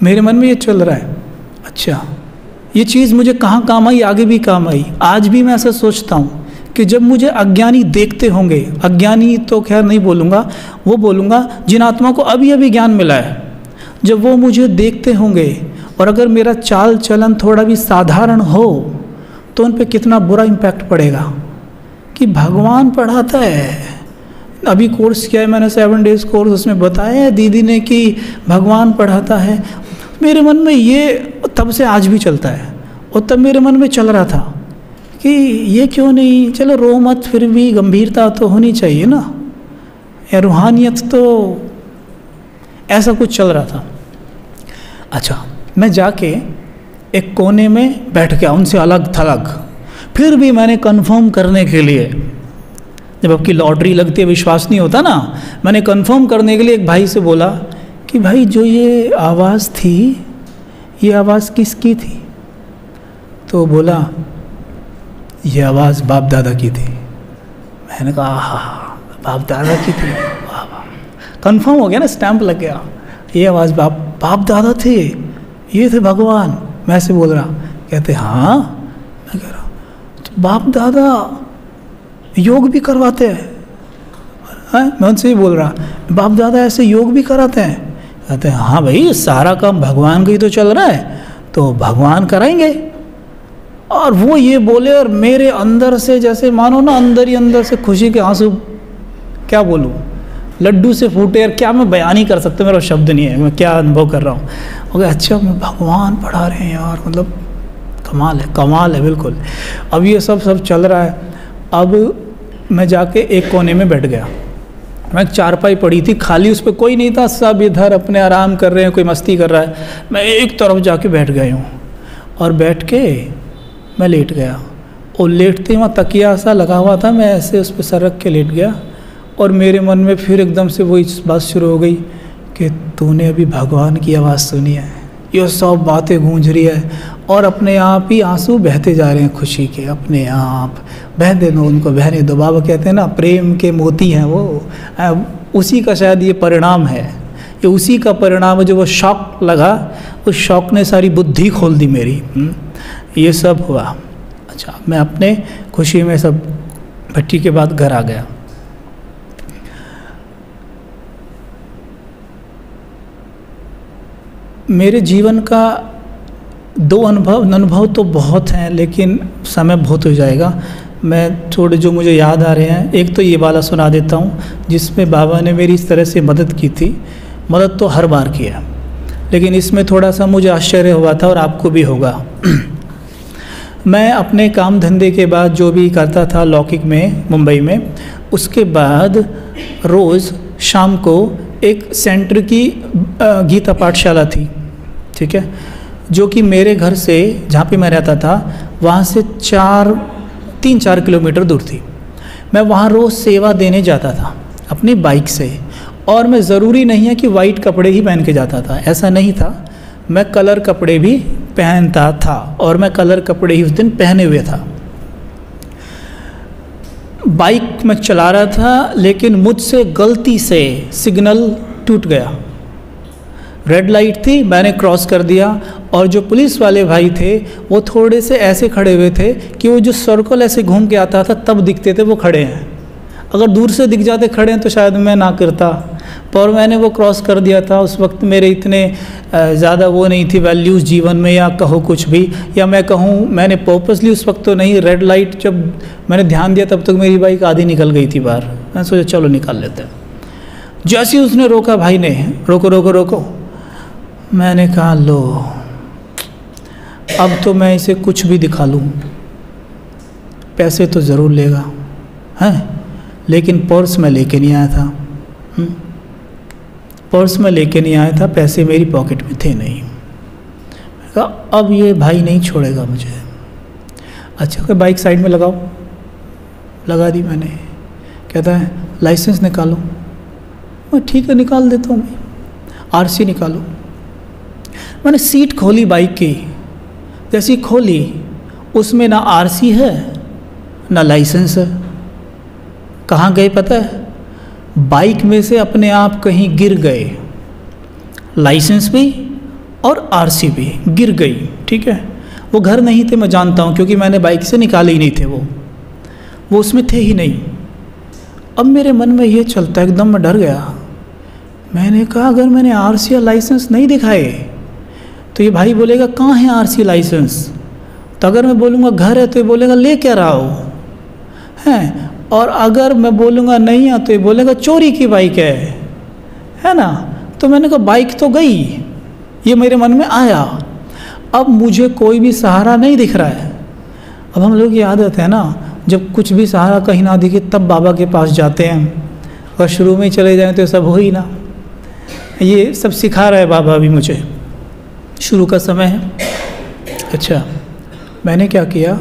मेरे मन में ये चल रहा है। अच्छा, ये चीज़ मुझे कहाँ काम आई, आगे भी काम आई। आज भी मैं ऐसा सोचता हूँ कि जब मुझे अज्ञानी देखते होंगे, अज्ञानी तो खैर नहीं बोलूँगा, वो बोलूँगा जिन आत्मा को अभी अभी ज्ञान मिला है, जब वो मुझे देखते होंगे और अगर मेरा चाल चलन थोड़ा भी साधारण हो तो उन पे कितना बुरा इम्पैक्ट पड़ेगा कि भगवान पढ़ाता है। अभी कोर्स किया है मैंने, 7 डेज़ कोर्स, उसमें बताया है दीदी ने कि भगवान पढ़ाता है। मेरे मन में ये तब से आज भी चलता है, और तब मेरे मन में चल रहा था कि ये क्यों नहीं, चलो रो मत, फिर भी गंभीरता तो होनी चाहिए ना, या रूहानियत, तो ऐसा कुछ चल रहा था। अच्छा, मैं जाके एक कोने में बैठ गया, उनसे अलग थलग। फिर भी मैंने कंफर्म करने के लिए, जब आपकी लॉटरी लगती है विश्वास नहीं होता ना, मैंने कंफर्म करने के लिए एक भाई से बोला कि भाई जो ये आवाज़ थी, ये आवाज़ किसकी थी? तो बोला ये आवाज़ बाप दादा की थी। मैंने कहा हाँ, बाप दादा की थी, वाह वाह, कन्फर्म हो गया ना, स्टैंप लग गया। ये आवाज़ बाप दादा थे, ये थे भगवान। मैं ऐसे बोल रहा, कहते हाँ। मैं कह रहा तो बाप दादा योग भी करवाते हैं? मैं उनसे ही बोल रहा, बाप दादा ऐसे योग भी कराते हैं? कहते हैं हाँ भाई, सारा काम भगवान का ही तो चल रहा है, तो भगवान कराएंगे। और वो ये बोले, और मेरे अंदर से जैसे मानो ना, अंदर ही अंदर से खुशी के आंसू, क्या बोलूँ, लड्डू से फूटे यार, क्या मैं बयान ही कर सकता, मेरा शब्द नहीं है मैं क्या अनुभव कर रहा हूँ। हो गया अच्छा भगवान पढ़ा रहे हैं यार, मतलब कमाल है बिल्कुल। अब ये सब चल रहा है। अब मैं जाके एक कोने में बैठ गया। मैं एक चारपाई पड़ी थी खाली, उस पर कोई नहीं था, सब इधर अपने आराम कर रहे हैं, कोई मस्ती कर रहा है। मैं एक तरफ जाके बैठ गया हूँ और बैठ के मैं लेट गया। और लेटते वहाँ तकिया सा लगा हुआ था, मैं ऐसे उस पर सर रख के लेट गया। और मेरे मन में फिर एकदम से वही बात शुरू हो गई कि तूने अभी भगवान की आवाज़ सुनी है, ये सब बातें गूंज रही है और अपने आप ही आंसू बहते जा रहे हैं खुशी के, अपने आप बहने दो उनको, बहने दो। बाबा कहते हैं ना प्रेम के मोती हैं वो, उसी का शायद ये परिणाम है, ये उसी का परिणाम है। जो वो शौक लगा, उस शौक ने सारी बुद्धि खोल दी मेरी। ये सब हुआ। अच्छा, मैं अपने खुशी में सब भट्टी के बाद घर आ गया। मेरे जीवन का दो अनुभव तो बहुत हैं, लेकिन समय बहुत हो जाएगा। मैं थोड़े जो मुझे याद आ रहे हैं, एक तो ये वाला सुना देता हूँ जिसमें बाबा ने मेरी इस तरह से मदद की थी। मदद तो हर बार किया, लेकिन इसमें थोड़ा सा मुझे आश्चर्य हुआ था और आपको भी होगा। मैं अपने काम धंधे के बाद जो भी करता था लौकिक में, मुंबई में, उसके बाद रोज़ शाम को एक सेंटर की गीता पाठशाला थी, ठीक है, जो कि मेरे घर से, जहाँ पे मैं रहता था, वहाँ से 3-4 किलोमीटर दूर थी। मैं वहाँ रोज़ सेवा देने जाता था अपनी बाइक से। और मैं ज़रूरी नहीं है कि वाइट कपड़े ही पहन के जाता था, ऐसा नहीं था। मैं कलर कपड़े भी पहनता था और मैं कलर कपड़े ही उस दिन पहने हुए था। बाइक मैं चला रहा था, लेकिन मुझसे गलती से सिग्नल टूट गया। रेड लाइट थी, मैंने क्रॉस कर दिया और जो पुलिस वाले भाई थे वो थोड़े से ऐसे खड़े हुए थे कि वो जो सर्कल ऐसे घूम के आता था तब दिखते थे वो खड़े हैं। अगर दूर से दिख जाते खड़े हैं तो शायद मैं ना करता, पर मैंने वो क्रॉस कर दिया था। उस वक्त मेरे इतने ज़्यादा वो नहीं थी वैल्यूज़ जीवन में, या कहो कुछ भी, या मैं कहूँ मैंने पर्पसली उस वक्त तो नहीं। रेड लाइट जब मैंने ध्यान दिया तब तक मेरी बाइक आधी निकल गई थी बाहर। मैंने सोचा चलो निकाल लेते हैं। जैसे ही उसने रोका, भाई ने रोको रोको रोको, मैंने कहा लो अब तो मैं इसे कुछ भी दिखा लूँ, पैसे तो ज़रूर लेगा हैं, लेकिन पर्स में लेके नहीं आया था। पर्स में लेके नहीं आया था, पैसे मेरी पॉकेट में थे नहीं। मैंने कहा अब ये भाई नहीं छोड़ेगा मुझे। अच्छा कोई बाइक साइड में लगाओ, लगा दी मैंने। कहता है लाइसेंस निकालो। मैं ठीक है निकाल देता हूँ, आरसी निकालो। मैंने सीट खोली बाइक की, जैसी खोली उसमें ना आरसी है ना लाइसेंस है। कहाँ गए पता है? बाइक में से अपने आप कहीं गिर गए, लाइसेंस भी और आरसी भी गिर गई। ठीक है, वो घर नहीं थे मैं जानता हूँ, क्योंकि मैंने बाइक से निकाले ही नहीं थे, वो उसमें थे ही नहीं। अब मेरे मन में ये चलता, एकदम मैं डर गया। मैंने कहा अगर मैंने आरसी या लाइसेंस नहीं दिखाए तो ये भाई बोलेगा कहाँ है आरसी लाइसेंस। तो अगर मैं बोलूँगा घर है तो ये बोलेगा ले क्या रहा हो हैं, और अगर मैं बोलूँगा नहीं है तो ये बोलेगा चोरी की बाइक है ना। तो मैंने कहा बाइक तो गई, ये मेरे मन में आया। अब मुझे कोई भी सहारा नहीं दिख रहा है। अब हम लोग की आदत है ना, जब कुछ भी सहारा कहीं ना दिखे तब बाबा के पास जाते हैं, और शुरू में ही चले जाएं तो सब हो ही ना। ये सब सिखा रहा है बाबा भी मुझे, शुरू का समय है। अच्छा मैंने क्या किया,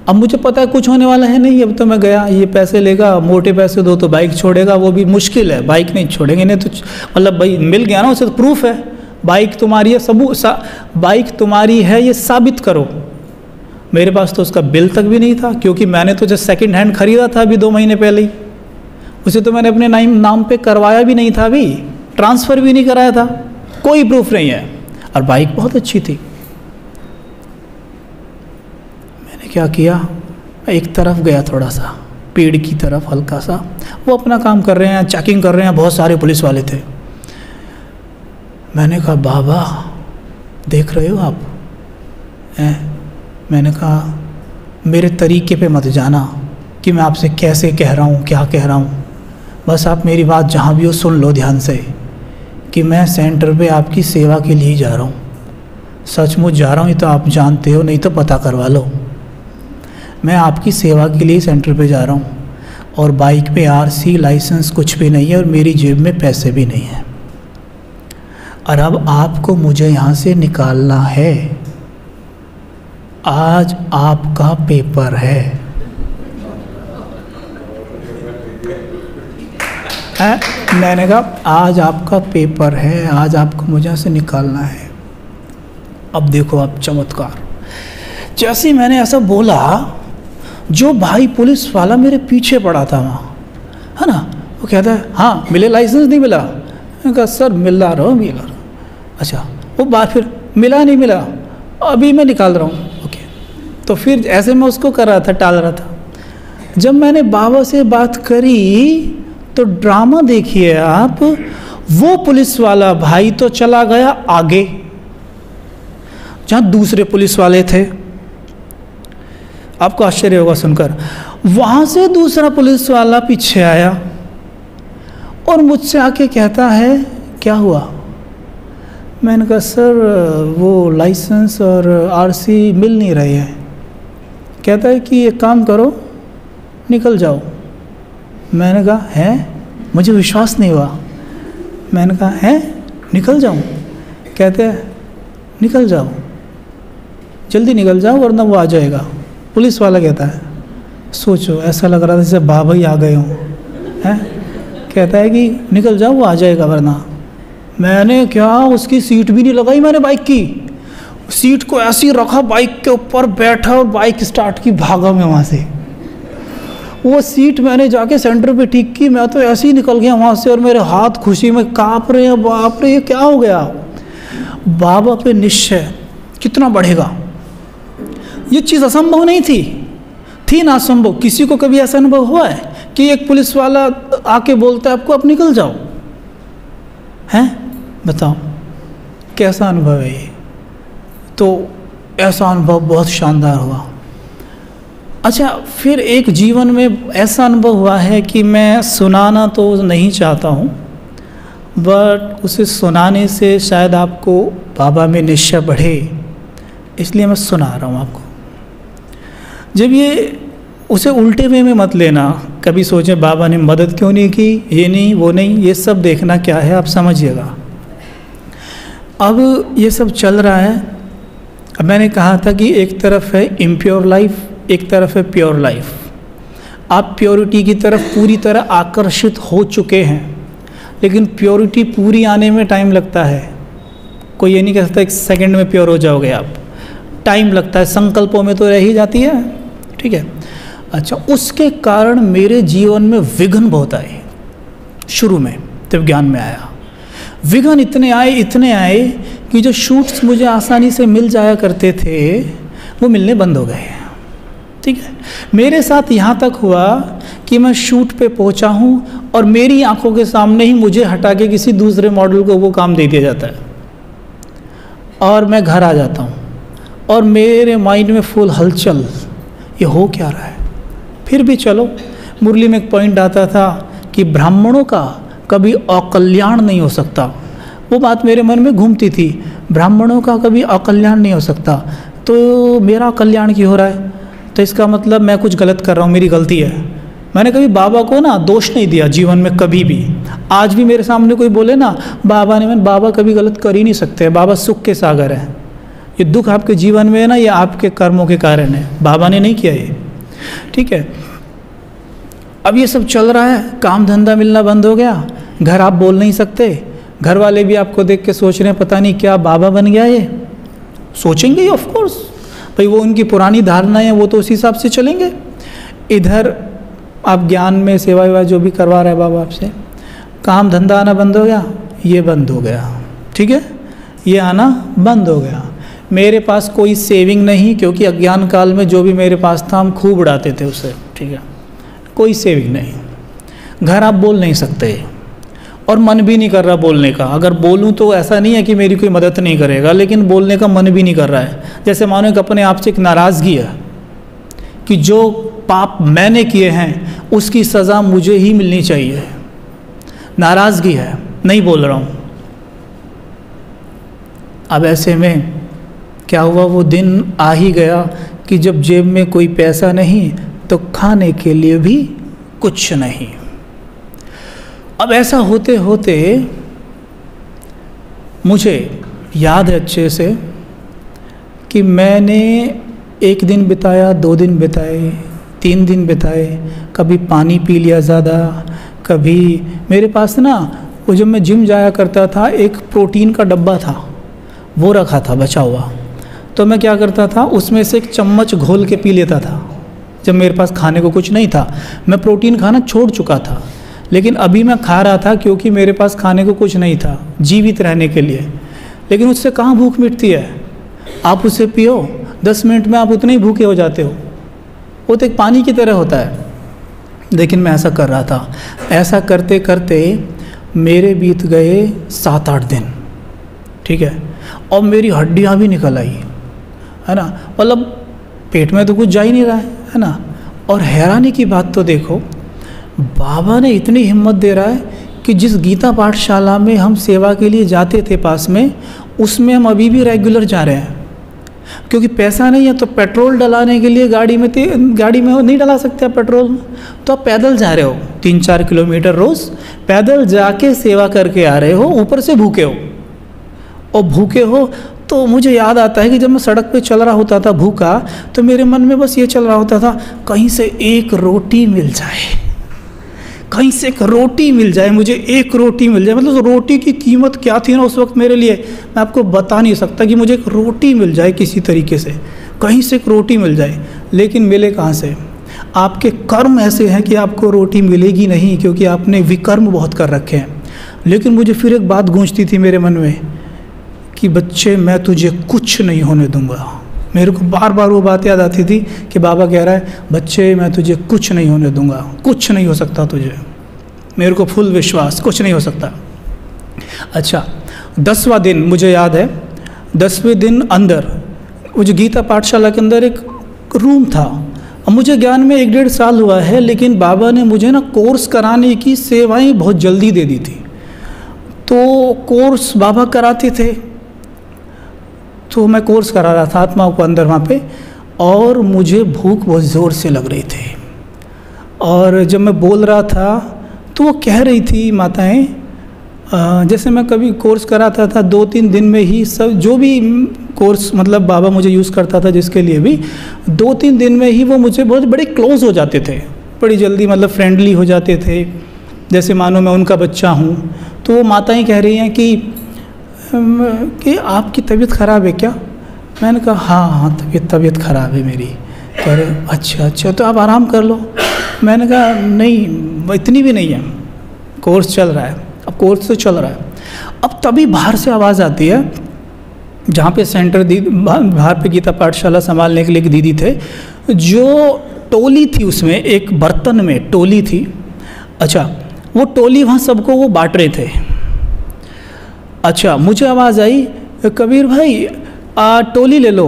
अब मुझे पता है कुछ होने वाला है नहीं। अब तो मैं गया, ये पैसे लेगा, मोटे पैसे दो तो बाइक छोड़ेगा, वो भी मुश्किल है, बाइक नहीं छोड़ेंगे। नहीं तो मतलब भाई मिल गया ना, उसे तो प्रूफ है बाइक तुम्हारी है, बाइक तुम्हारी है ये साबित करो। मेरे पास तो उसका बिल तक भी नहीं था, क्योंकि मैंने तो जब सेकंड हैंड खरीदा था अभी 2 महीने पहले ही, उसे तो मैंने अपने नाम पे करवाया भी नहीं था, अभी ट्रांसफ़र भी नहीं कराया था, कोई प्रूफ नहीं है। और बाइक बहुत अच्छी थी। मैंने क्या किया, मैं एक तरफ गया, थोड़ा सा पेड़ की तरफ हल्का सा, वो अपना काम कर रहे हैं, चेकिंग कर रहे हैं, बहुत सारे पुलिस वाले थे। मैंने कहा बाबा देख रहे हो आप मैंने कहा मेरे तरीके पे मत जाना कि मैं आपसे कैसे कह रहा हूँ, क्या कह रहा हूँ। बस आप मेरी बात जहाँ भी हो सुन लो ध्यान से कि मैं सेंटर पे आपकी सेवा के लिए जा रहा हूँ, सचमुच जा रहा हूँ, ये तो आप जानते हो, नहीं तो पता करवा लो। मैं आपकी सेवा के लिए सेंटर पे जा रहा हूँ और बाइक पे आरसी लाइसेंस कुछ भी नहीं है और मेरी जेब में पैसे भी नहीं हैं, और अब आपको मुझे यहाँ से निकालना है। आज आपका पेपर है। मैंने कहा आज आपका पेपर है, आज आपको मुझे यहाँ से निकालना है। अब देखो आप चमत्कार, जैसे मैंने ऐसा बोला, जो भाई पुलिस वाला मेरे पीछे पड़ा था वहाँ, है ना, वो कहता है हाँ मिले लाइसेंस नहीं मिला। मैंने कहा सर मिला रहा हूँ। अच्छा, वो बात फिर मिला नहीं मिला, अभी मैं निकाल रहा हूँ। ओके, तो फिर ऐसे मैं उसको कर रहा था, टाल रहा था। जब मैंने बाबा से बात करी तो ड्रामा देखिए आप, वो पुलिस वाला भाई तो चला गया आगे जहाँ दूसरे पुलिस वाले थे। आपको आश्चर्य होगा सुनकर, वहाँ से दूसरा पुलिस वाला पीछे आया और मुझसे आके कहता है क्या हुआ। मैंने कहा सर वो लाइसेंस और आरसी मिल नहीं रहे हैं। कहता है कि एक काम करो निकल जाओ। मैंने कहा है, मुझे विश्वास नहीं हुआ। मैंने कहा है निकल जाऊँ। कहते हैं निकल जाओ, जल्दी निकल जाओ वरना वो आ जाएगा। पुलिस वाला कहता है, सोचो ऐसा लग रहा था जैसे बाबा ही आ गए हों, हैं। कहता है कि निकल जाओ वो आ जाएगा वरना। मैंने क्या उसकी सीट भी नहीं लगाई, मैंने बाइक की सीट को ऐसे ही रखा, बाइक के ऊपर बैठा और बाइक स्टार्ट की, भागा मैं वहाँ से। वो सीट मैंने जाके सेंटर पे ठीक की, मैं तो ऐसे ही निकल गया वहाँ से और मेरे हाथ खुशी में काँप रहे हैं। बाप रे ये क्या हो गया। बाबा पे निश्चय कितना बढ़ेगा। ये चीज़ असंभव नहीं थी ना असंभव। किसी को कभी ऐसा अनुभव हुआ है कि एक पुलिस वाला आके बोलता है आपको आप निकल जाओ, हैं? बताओ कैसा अनुभव है ये। तो ऐसा अनुभव बहुत शानदार हुआ। अच्छा, फिर एक जीवन में ऐसा अनुभव हुआ है कि मैं सुनाना तो नहीं चाहता हूँ, बट उसे सुनाने से शायद आपको बाबा में निश्चय बढ़े, इसलिए मैं सुना रहा हूँ आपको। जब ये उसे उल्टे वे में मत लेना, कभी सोचे बाबा ने मदद क्यों नहीं की, ये नहीं वो नहीं, ये सब देखना क्या है आप समझिएगा। अब ये सब चल रहा है। अब मैंने कहा था कि एक तरफ है इम्प्योर लाइफ, एक तरफ है प्योर लाइफ। आप प्योरिटी की तरफ पूरी तरह आकर्षित हो चुके हैं, लेकिन प्योरिटी पूरी आने में टाइम लगता है। कोई ये नहीं कह सकता एक सेकंड में प्योर हो जाओगे आप, टाइम लगता है। संकल्पों में तो रह ही जाती है, ठीक है। अच्छा, उसके कारण मेरे जीवन में विघ्न बहुत आए। शुरू में जब ज्ञान में आया, विघ्न इतने आए कि जो शूट्स मुझे आसानी से मिल जाया करते थे वो मिलने बंद हो गए, ठीक है। मेरे साथ यहाँ तक हुआ कि मैं शूट पे पहुँचा हूँ और मेरी आंखों के सामने ही मुझे हटा के किसी दूसरे मॉडल को वो काम दे दिया जाता है और मैं घर आ जाता हूँ और मेरे माइंड में फुल हलचल, ये हो क्या रहा है। फिर भी चलो, मुरली में एक पॉइंट आता था कि ब्राह्मणों का कभी अकल्याण नहीं हो सकता। वो बात मेरे मन में घूमती थी, ब्राह्मणों का कभी अकल्याण नहीं हो सकता, तो मेरा कल्याण क्यों हो रहा है, तो इसका मतलब मैं कुछ गलत कर रहा हूँ, मेरी गलती है। मैंने कभी बाबा को ना दोष नहीं दिया जीवन में कभी भी। आज भी मेरे सामने कोई बोले ना बाबा ने, बाबा कभी गलत कर ही नहीं सकते, बाबा सुख के सागर है। ये दुख आपके जीवन में है ना, ये आपके कर्मों के कारण है, बाबा ने नहीं किया ये, ठीक है। अब ये सब चल रहा है, काम धंधा मिलना बंद हो गया, घर आप बोल नहीं सकते, घर वाले भी आपको देख के सोच रहे हैं पता नहीं क्या बाबा बन गया ये, सोचेंगे ही ऑफ कोर्स, भाई वो उनकी पुरानी धारणाएं हैं, वो तो उसी हिसाब से चलेंगे। इधर आप ज्ञान में सेवा वेवा जो भी करवा रहे हैं बाबा आपसे, काम धंधा आना बंद हो गया, ये बंद हो गया, ठीक है, ये आना बंद हो गया। मेरे पास कोई सेविंग नहीं, क्योंकि अज्ञान काल में जो भी मेरे पास था हम खूब उड़ाते थे उसे, ठीक है। कोई सेविंग नहीं, घर आप बोल नहीं सकते और मन भी नहीं कर रहा बोलने का। अगर बोलूं तो ऐसा नहीं है कि मेरी कोई मदद नहीं करेगा, लेकिन बोलने का मन भी नहीं कर रहा है। जैसे मानो कि अपने आप से एक नाराज़गी है कि जो पाप मैंने किए हैं उसकी सज़ा मुझे ही मिलनी चाहिए, नाराज़गी है, नहीं बोल रहा हूँ। अब ऐसे में क्या हुआ, वो दिन आ ही गया कि जब जेब में कोई पैसा नहीं तो खाने के लिए भी कुछ नहीं। अब ऐसा होते होते मुझे याद है अच्छे से कि मैंने 1 दिन बिताया, 2 दिन बिताए, 3 दिन बिताए, कभी पानी पी लिया ज़्यादा, कभी मेरे पास ना वो जब मैं जिम जाया करता था एक प्रोटीन का डब्बा था, वो रखा था बचा हुआ, तो मैं क्या करता था उसमें से 1 चम्मच घोल के पी लेता था जब मेरे पास खाने को कुछ नहीं था। मैं प्रोटीन खाना छोड़ चुका था, लेकिन अभी मैं खा रहा था क्योंकि मेरे पास खाने को कुछ नहीं था जीवित रहने के लिए। लेकिन उससे कहाँ भूख मिटती है, आप उसे पियो 10 मिनट में आप उतने ही भूखे हो जाते हो, वो तो एक पानी की तरह होता है। लेकिन मैं ऐसा कर रहा था। ऐसा करते करते मेरे बीत गए 7-8 दिन, ठीक है, और मेरी हड्डियाँ भी निकल आई, है ना, मतलब पेट में तो कुछ जा ही नहीं रहा है ना। और हैरानी की बात तो देखो, बाबा ने इतनी हिम्मत दे रहा है कि जिस गीता पाठशाला में हम सेवा के लिए जाते थे पास में, उसमें हम अभी भी रेगुलर जा रहे हैं। क्योंकि पैसा नहीं है तो पेट्रोल डलाने के लिए गाड़ी में नहीं डला सकते आप पेट्रोल, तो आप पैदल जा रहे हो 3-4 किलोमीटर रोज़ पैदल जाके सेवा करके आ रहे हो, ऊपर से भूखे हो। और भूखे हो तो मुझे याद आता है कि जब मैं सड़क पे चल रहा होता था भूखा, तो मेरे मन में बस ये चल रहा होता था, कहीं से एक रोटी मिल जाए, कहीं से एक रोटी मिल जाए, मुझे एक रोटी मिल जाए। मतलब रोटी की कीमत क्या थी ना उस वक्त मेरे लिए, मैं आपको बता नहीं सकता, कि मुझे एक रोटी मिल जाए किसी तरीके से, कहीं से एक रोटी मिल जाए। लेकिन मिले कहाँ से, आपके कर्म ऐसे हैं कि आपको रोटी मिलेगी नहीं, क्योंकि आपने विकर्म बहुत कर रखे हैं। लेकिन मुझे फिर एक बात गूंजती थी मेरे मन में कि बच्चे मैं तुझे कुछ नहीं होने दूंगा। मेरे को बार बार वो बात याद आती थी कि बाबा कह रहा है बच्चे मैं तुझे कुछ नहीं होने दूंगा, कुछ नहीं हो सकता तुझे, मेरे को फुल विश्वास, कुछ नहीं हो सकता। अच्छा, 10वां दिन मुझे याद है, 10वें दिन अंदर वो जो गीता पाठशाला के अंदर एक रूम था। अब मुझे ज्ञान में 1-1.5 साल हुआ है, लेकिन बाबा ने मुझे ना कोर्स कराने की सेवाएं बहुत जल्दी दे दी थी। तो कोर्स बाबा कराते थे, तो मैं कोर्स करा रहा था आत्माओं को अंदर वहाँ पे, और मुझे भूख बहुत ज़ोर से लग रही थी। और जब मैं बोल रहा था तो वो कह रही थी माताएं, जैसे मैं कभी कोर्स कराता था 2-3 दिन में ही सब, जो भी कोर्स मतलब बाबा मुझे यूज़ करता था जिसके लिए भी, 2-3 दिन में ही वो मुझे बहुत बड़े क्लोज हो जाते थे, बड़ी जल्दी मतलब फ्रेंडली हो जाते थे, जैसे मानो मैं उनका बच्चा हूँ। तो वो माताएं कह रही हैं कि आपकी तबीयत ख़राब है क्या? मैंने कहा हाँ तबीयत ख़राब है मेरी। कह रहे अच्छा तो आप आराम कर लो। मैंने कहा नहीं इतनी भी नहीं है, कोर्स चल रहा है। अब कोर्स तो चल रहा है, अब तभी बाहर से आवाज़ आती है, जहाँ पे सेंटर बाहर पे गीता पाठशाला संभालने के लिए एक दीदी थे, जो टोली थी, उसमें एक बर्तन में टोली थी। अच्छा, वो टोली वहाँ सबको वो बांट रहे थे। अच्छा, मुझे आवाज़ आई कबीर भाई टोली ले लो।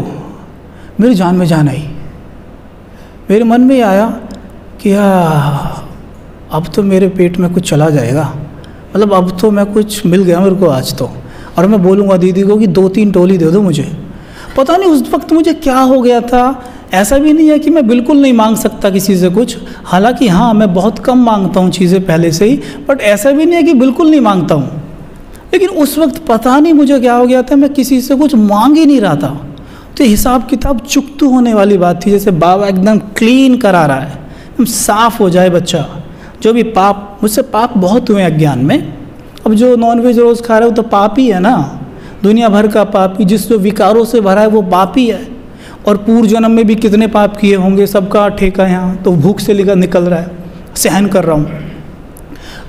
मेरी जान में जान आई, मेरे मन में आया कि अब तो मेरे पेट में कुछ चला जाएगा, मतलब अब तो मैं कुछ मिल गया मेरे को आज तो। और मैं बोलूँगा दीदी को कि 2-3 टोली दे दो मुझे। पता नहीं उस वक्त मुझे क्या हो गया था। ऐसा भी नहीं है कि मैं बिल्कुल नहीं मांग सकता किसी से कुछ, हालांकि हाँ मैं बहुत कम मांगता हूँ चीज़ें पहले से ही, बट ऐसा भी नहीं है कि बिल्कुल नहीं मांगता हूँ। लेकिन उस वक्त पता नहीं मुझे क्या हो गया था, मैं किसी से कुछ मांग ही नहीं रहा था। तो हिसाब किताब चुकतू होने वाली बात थी, जैसे बाबा एकदम क्लीन करा रहा है, एकदम साफ़ हो जाए बच्चा। जो भी पाप, मुझसे पाप बहुत हुए अज्ञान में। अब जो नॉनवेज रोज़ खा रहा है वो तो पाप ही है ना, दुनिया भर का पापी, जिस जो विकारों से भरा है वो पापी है। और पूर्व जन्म में भी कितने पाप किए होंगे, सबका ठेका यहाँ तो भूख से निकल रहा है, सहन कर रहा हूँ।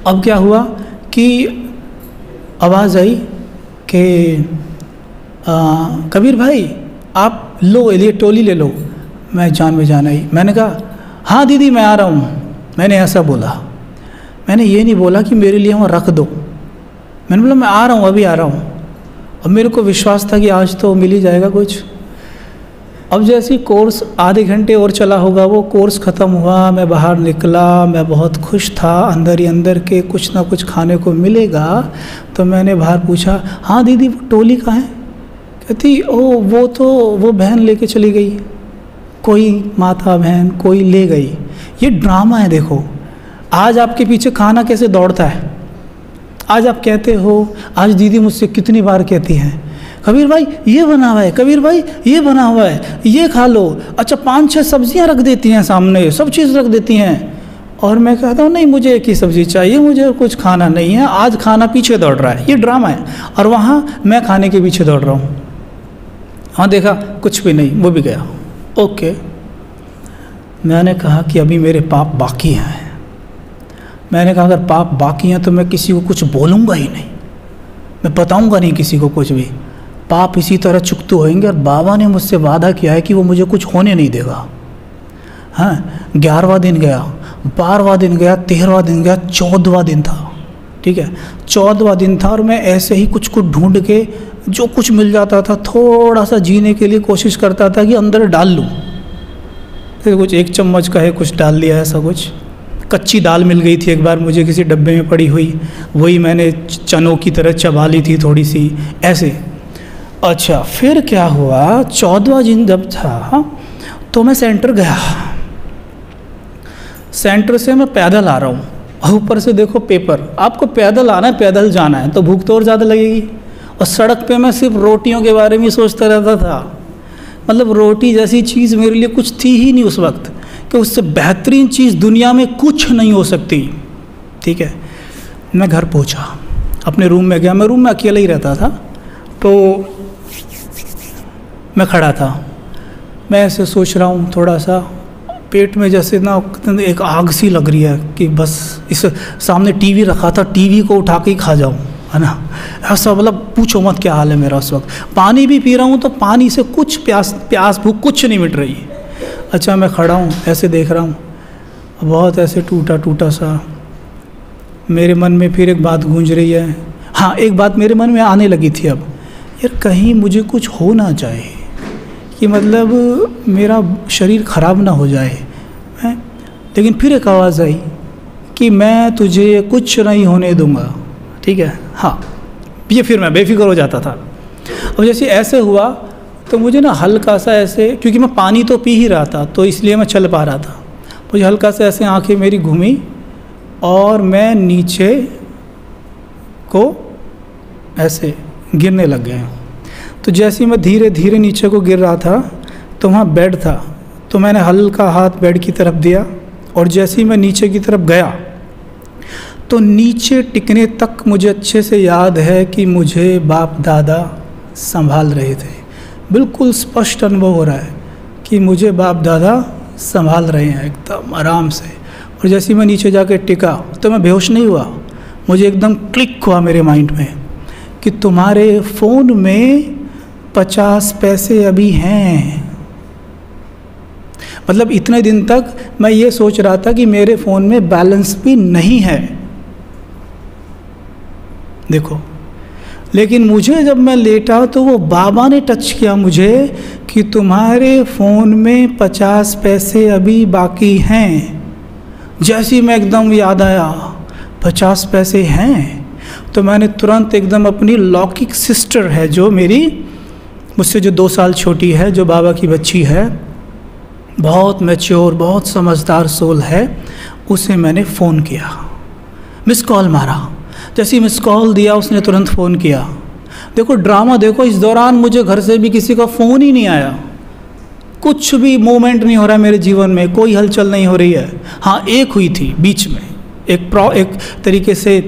अब क्या हुआ कि आवाज़ आई कि कबीर भाई आप लो ये टोली ले लो। मैं जान में जान आई, मैंने कहा हाँ दीदी मैं आ रहा हूँ। मैंने ऐसा बोला, मैंने ये नहीं बोला कि मेरे लिए वहाँ रख दो। मैंने बोला मैं आ रहा हूँ, अभी आ रहा हूँ। अब मेरे को विश्वास था कि आज तो मिल ही जाएगा कुछ। अब जैसे कोर्स आधे घंटे और चला होगा, वो कोर्स ख़त्म हुआ, मैं बाहर निकला, मैं बहुत खुश था, अंदर ही अंदर के कुछ ना कुछ खाने को मिलेगा। तो मैंने बाहर पूछा, हाँ दीदी वो टोली कहाँ है? कहती वो बहन लेके चली गई, कोई माता बहन कोई ले गई। ये ड्रामा है। देखो आज आपके पीछे खाना कैसे दौड़ता है। आज आप कहते हो, आज दीदी मुझसे कितनी बार कहती हैं, कबीर भाई ये बना हुआ है, कबीर भाई ये बना हुआ है, ये खा लो। अच्छा 5-6 सब्जियां रख देती हैं सामने, सब चीज़ रख देती हैं। और मैं कहता हूँ नहीं मुझे एक ही सब्ज़ी चाहिए, मुझे कुछ खाना नहीं है। आज खाना पीछे दौड़ रहा है, ये ड्रामा है। और वहाँ मैं खाने के पीछे दौड़ रहा हूँ। हाँ देखा कुछ भी नहीं, वो भी गया। ओके, मैंने कहा कि अभी मेरे पाप बाकी हैं। मैंने कहा अगर पाप बाकी हैं तो मैं किसी को कुछ बोलूँगा ही नहीं, मैं बताऊँगा नहीं किसी को कुछ भी। पाप इसी तरह चुकते होंगे। और बाबा ने मुझसे वादा किया है कि वो मुझे कुछ होने नहीं देगा। हाँ 11वां दिन गया, 12वां दिन गया, 13वां दिन गया, 14वां दिन था। ठीक है 14वां दिन था और मैं ऐसे ही कुछ ढूंढ के जो कुछ मिल जाता था थोड़ा सा जीने के लिए कोशिश करता था कि अंदर डाल लूँ। फिर कुछ 1 चम्मच का है कुछ डाल लिया, ऐसा कुछ। कच्ची दाल मिल गई थी एक बार मुझे किसी डब्बे में पड़ी हुई, वही मैंने चनों की तरह चबा ली थी थोड़ी सी ऐसे। अच्छा फिर क्या हुआ, 14वां दिन जब था तो मैं सेंटर गया। सेंटर से मैं पैदल आ रहा हूँ और ऊपर से देखो पेपर, आपको पैदल आना है पैदल जाना है तो भूख तो और ज़्यादा लगेगी। और सड़क पे मैं सिर्फ रोटियों के बारे में सोचता रहता था। मतलब रोटी जैसी चीज़ मेरे लिए कुछ थी ही नहीं उस वक्त, कि उससे बेहतरीन चीज़ दुनिया में कुछ नहीं हो सकती। ठीक है मैं घर पहुँचा, अपने रूम में गया। मैं रूम में अकेला ही रहता था। तो मैं खड़ा था, मैं ऐसे सोच रहा हूँ, थोड़ा सा पेट में जैसे ना एक आग सी लग रही है कि बस इस सामने टीवी रखा था, टीवी को उठा के ही खा जाऊँ, है ना। ऐसा मतलब पूछो मत क्या हाल है मेरा उस वक्त। पानी भी पी रहा हूँ तो पानी से कुछ प्यास भूख कुछ नहीं मिट रही। अच्छा मैं खड़ा हूँ ऐसे देख रहा हूँ, बहुत ऐसे टूटा सा मेरे मन में फिर एक बात गूंज रही है। हाँ एक बात मेरे मन में आने लगी थी अब, यार कहीं मुझे कुछ हो ना जाए, कि मतलब मेरा शरीर ख़राब ना हो जाए है। लेकिन फिर एक आवाज़ आई कि मैं तुझे कुछ नहीं होने दूंगा। ठीक है हाँ, ये फिर मैं बेफिक्र हो जाता था। अब जैसे ऐसे हुआ तो मुझे ना हल्का सा ऐसे, क्योंकि मैं पानी तो पी ही रहा था तो इसलिए मैं चल पा रहा था, मुझे हल्का सा ऐसे आंखें मेरी घूमी और मैं नीचे को ऐसे गिरने लग गया। तो जैसे ही मैं धीरे धीरे नीचे को गिर रहा था तो वहाँ बेड था, तो मैंने हल्का हाथ बेड की तरफ दिया और जैसे ही मैं नीचे की तरफ गया तो नीचे टिकने तक मुझे अच्छे से याद है कि मुझे बाप दादा संभाल रहे थे। बिल्कुल स्पष्ट अनुभव हो रहा है कि मुझे बाप दादा संभाल रहे हैं एकदम आराम से। और जैसे ही मैं नीचे जाके टिका तो मैं बेहोश नहीं हुआ, मुझे एकदम क्लिक हुआ मेरे माइंड में कि तुम्हारे फ़ोन में 50 पैसे अभी हैं। मतलब इतने दिन तक मैं ये सोच रहा था कि मेरे फ़ोन में बैलेंस भी नहीं है, देखो। लेकिन मुझे जब मैं लेटा तो वो बाबा ने टच किया मुझे कि तुम्हारे फ़ोन में 50 पैसे अभी बाकी हैं। जैसे ही मैं एकदम याद आया 50 पैसे हैं, तो मैंने तुरंत एकदम अपनी लौकिक सिस्टर है जो मेरी मुझसे जो 2 साल छोटी है, जो बाबा की बच्ची है, बहुत मैच्योर बहुत समझदार सोल है, उसे मैंने फ़ोन किया, मिस कॉल मारा। जैसे ही मिस कॉल दिया उसने तुरंत फ़ोन किया। देखो ड्रामा देखो, इस दौरान मुझे घर से भी किसी का फ़ोन ही नहीं आया, कुछ भी मूवमेंट नहीं हो रहा है मेरे जीवन में, कोई हलचल नहीं हो रही है। हाँ एक हुई थी बीच में, एक तरीके से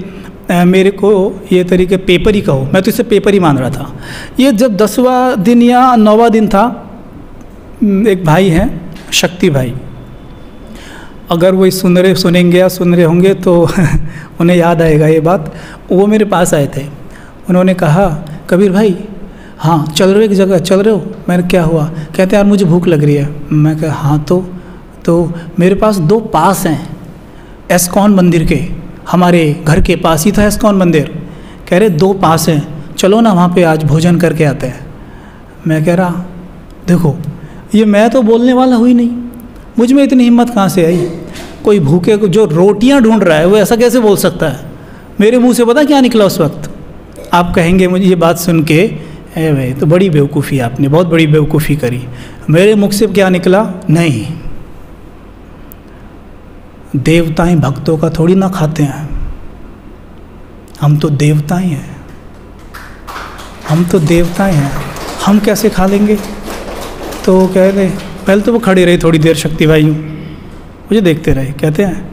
मेरे को ये तरीके पेपर ही कहो, मैं तो इसे पेपर ही मान रहा था। ये जब 10वां दिन या 9वां दिन था, एक भाई हैं शक्ति भाई, अगर वो सुनेंगे या सुन रहे होंगे तो उन्हें याद आएगा ये बात। वो मेरे पास आए थे, उन्होंने कहा कबीर भाई हाँ चल रहे एक जगह चल रहे हो? मैंने क्या हुआ? कहते यार मुझे भूख लग रही है। मैं कहा हाँ तो मेरे पास 2 पास हैं एस्कॉन मंदिर के, हमारे घर के पास ही था एस्कॉन मंदिर। कह रहे 2 पास हैं, चलो ना वहाँ पे आज भोजन करके आते हैं। मैं कह रहा देखो ये मैं तो बोलने वाला हुई नहीं, मुझ में इतनी हिम्मत कहाँ से आई? कोई भूखे को जो रोटियां ढूंढ रहा है वो ऐसा कैसे बोल सकता है? मेरे मुंह से पता क्या निकला उस वक्त? आप कहेंगे मुझे ये बात सुन के, ए भाई तो बड़ी बेवकूफ़ी, आपने बहुत बड़ी बेवकूफ़ी करी। मेरे मुख से क्या निकला? नहीं, देवताएं भक्तों का थोड़ी ना खाते हैं, हम तो देवताएं हैं, हम तो देवताएं हैं, हम कैसे खा लेंगे? तो वो कह रहे, पहले तो वो खड़े रहे थोड़ी देर, शक्ति भाई मुझे देखते रहे, कहते हैं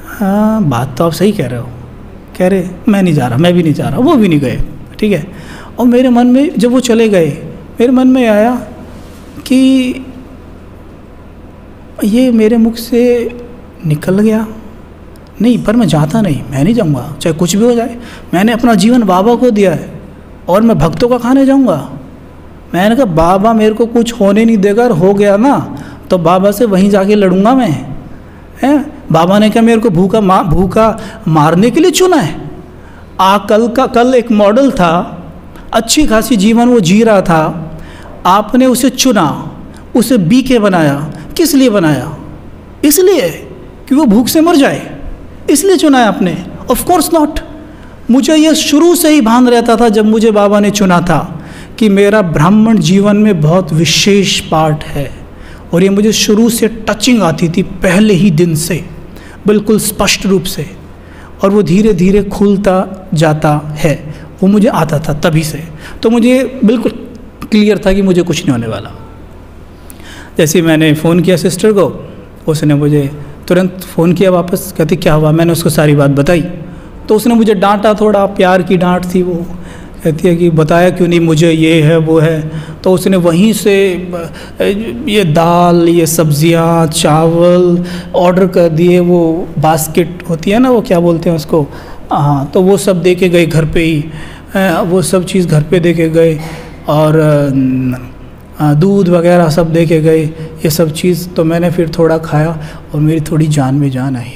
हाँ बात तो आप सही कह रहे हो। कह रहे मैं नहीं जा रहा, मैं भी नहीं जा रहा, वो भी नहीं गए, ठीक है। और मेरे मन में जब वो चले गए, मेरे मन में आया कि ये मेरे मुख से निकल गया, नहीं पर मैं जाता नहीं, मैं नहीं जाऊँगा चाहे कुछ भी हो जाए। मैंने अपना जीवन बाबा को दिया है और मैं भक्तों का खाने जाऊँगा। मैंने कहा बाबा मेरे को कुछ होने नहीं देगा, और हो गया ना तो बाबा से वहीं जाके लड़ूंगा मैं, हैं? बाबा ने क्या मेरे को भूखा मारने के लिए चुना है? कल एक मॉडल था, अच्छी खासी जीवन वो जी रहा था, आपने उसे चुना, उसे बीके बनाया। किस लिए बनाया? इसलिए कि वो भूख से मर जाए, इसलिए चुना है आपने? Of course not. मुझे ये शुरू से ही भान रहता था जब मुझे बाबा ने चुना था कि मेरा ब्राह्मण जीवन में बहुत विशेष पार्ट है, और ये मुझे शुरू से टचिंग आती थी, पहले ही दिन से बिल्कुल स्पष्ट रूप से, और वो धीरे धीरे खुलता जाता है, वो मुझे आता था तभी से। तो मुझे बिल्कुल क्लियर था कि मुझे कुछ नहीं होने वाला। जैसे मैंने फ़ोन किया सिस्टर को, उसने मुझे तुरंत फ़ोन किया वापस, कहती क्या हुआ? मैंने उसको सारी बात बताई, तो उसने मुझे डांटा, थोड़ा प्यार की डांट थी वो। कहती है कि बताया क्यों नहीं मुझे, ये है वो है। तो उसने वहीं से ये दाल, ये सब्जियां, चावल ऑर्डर कर दिए, वो बास्केट होती है ना, वो क्या बोलते हैं उसको, हाँ, तो वो सब दे के गए घर पे ही, वो सब चीज़ घर पे दे के गए, और दूध वगैरह सब दे के गए, ये सब चीज़। तो मैंने फिर थोड़ा खाया और मेरी थोड़ी जान में जान आई।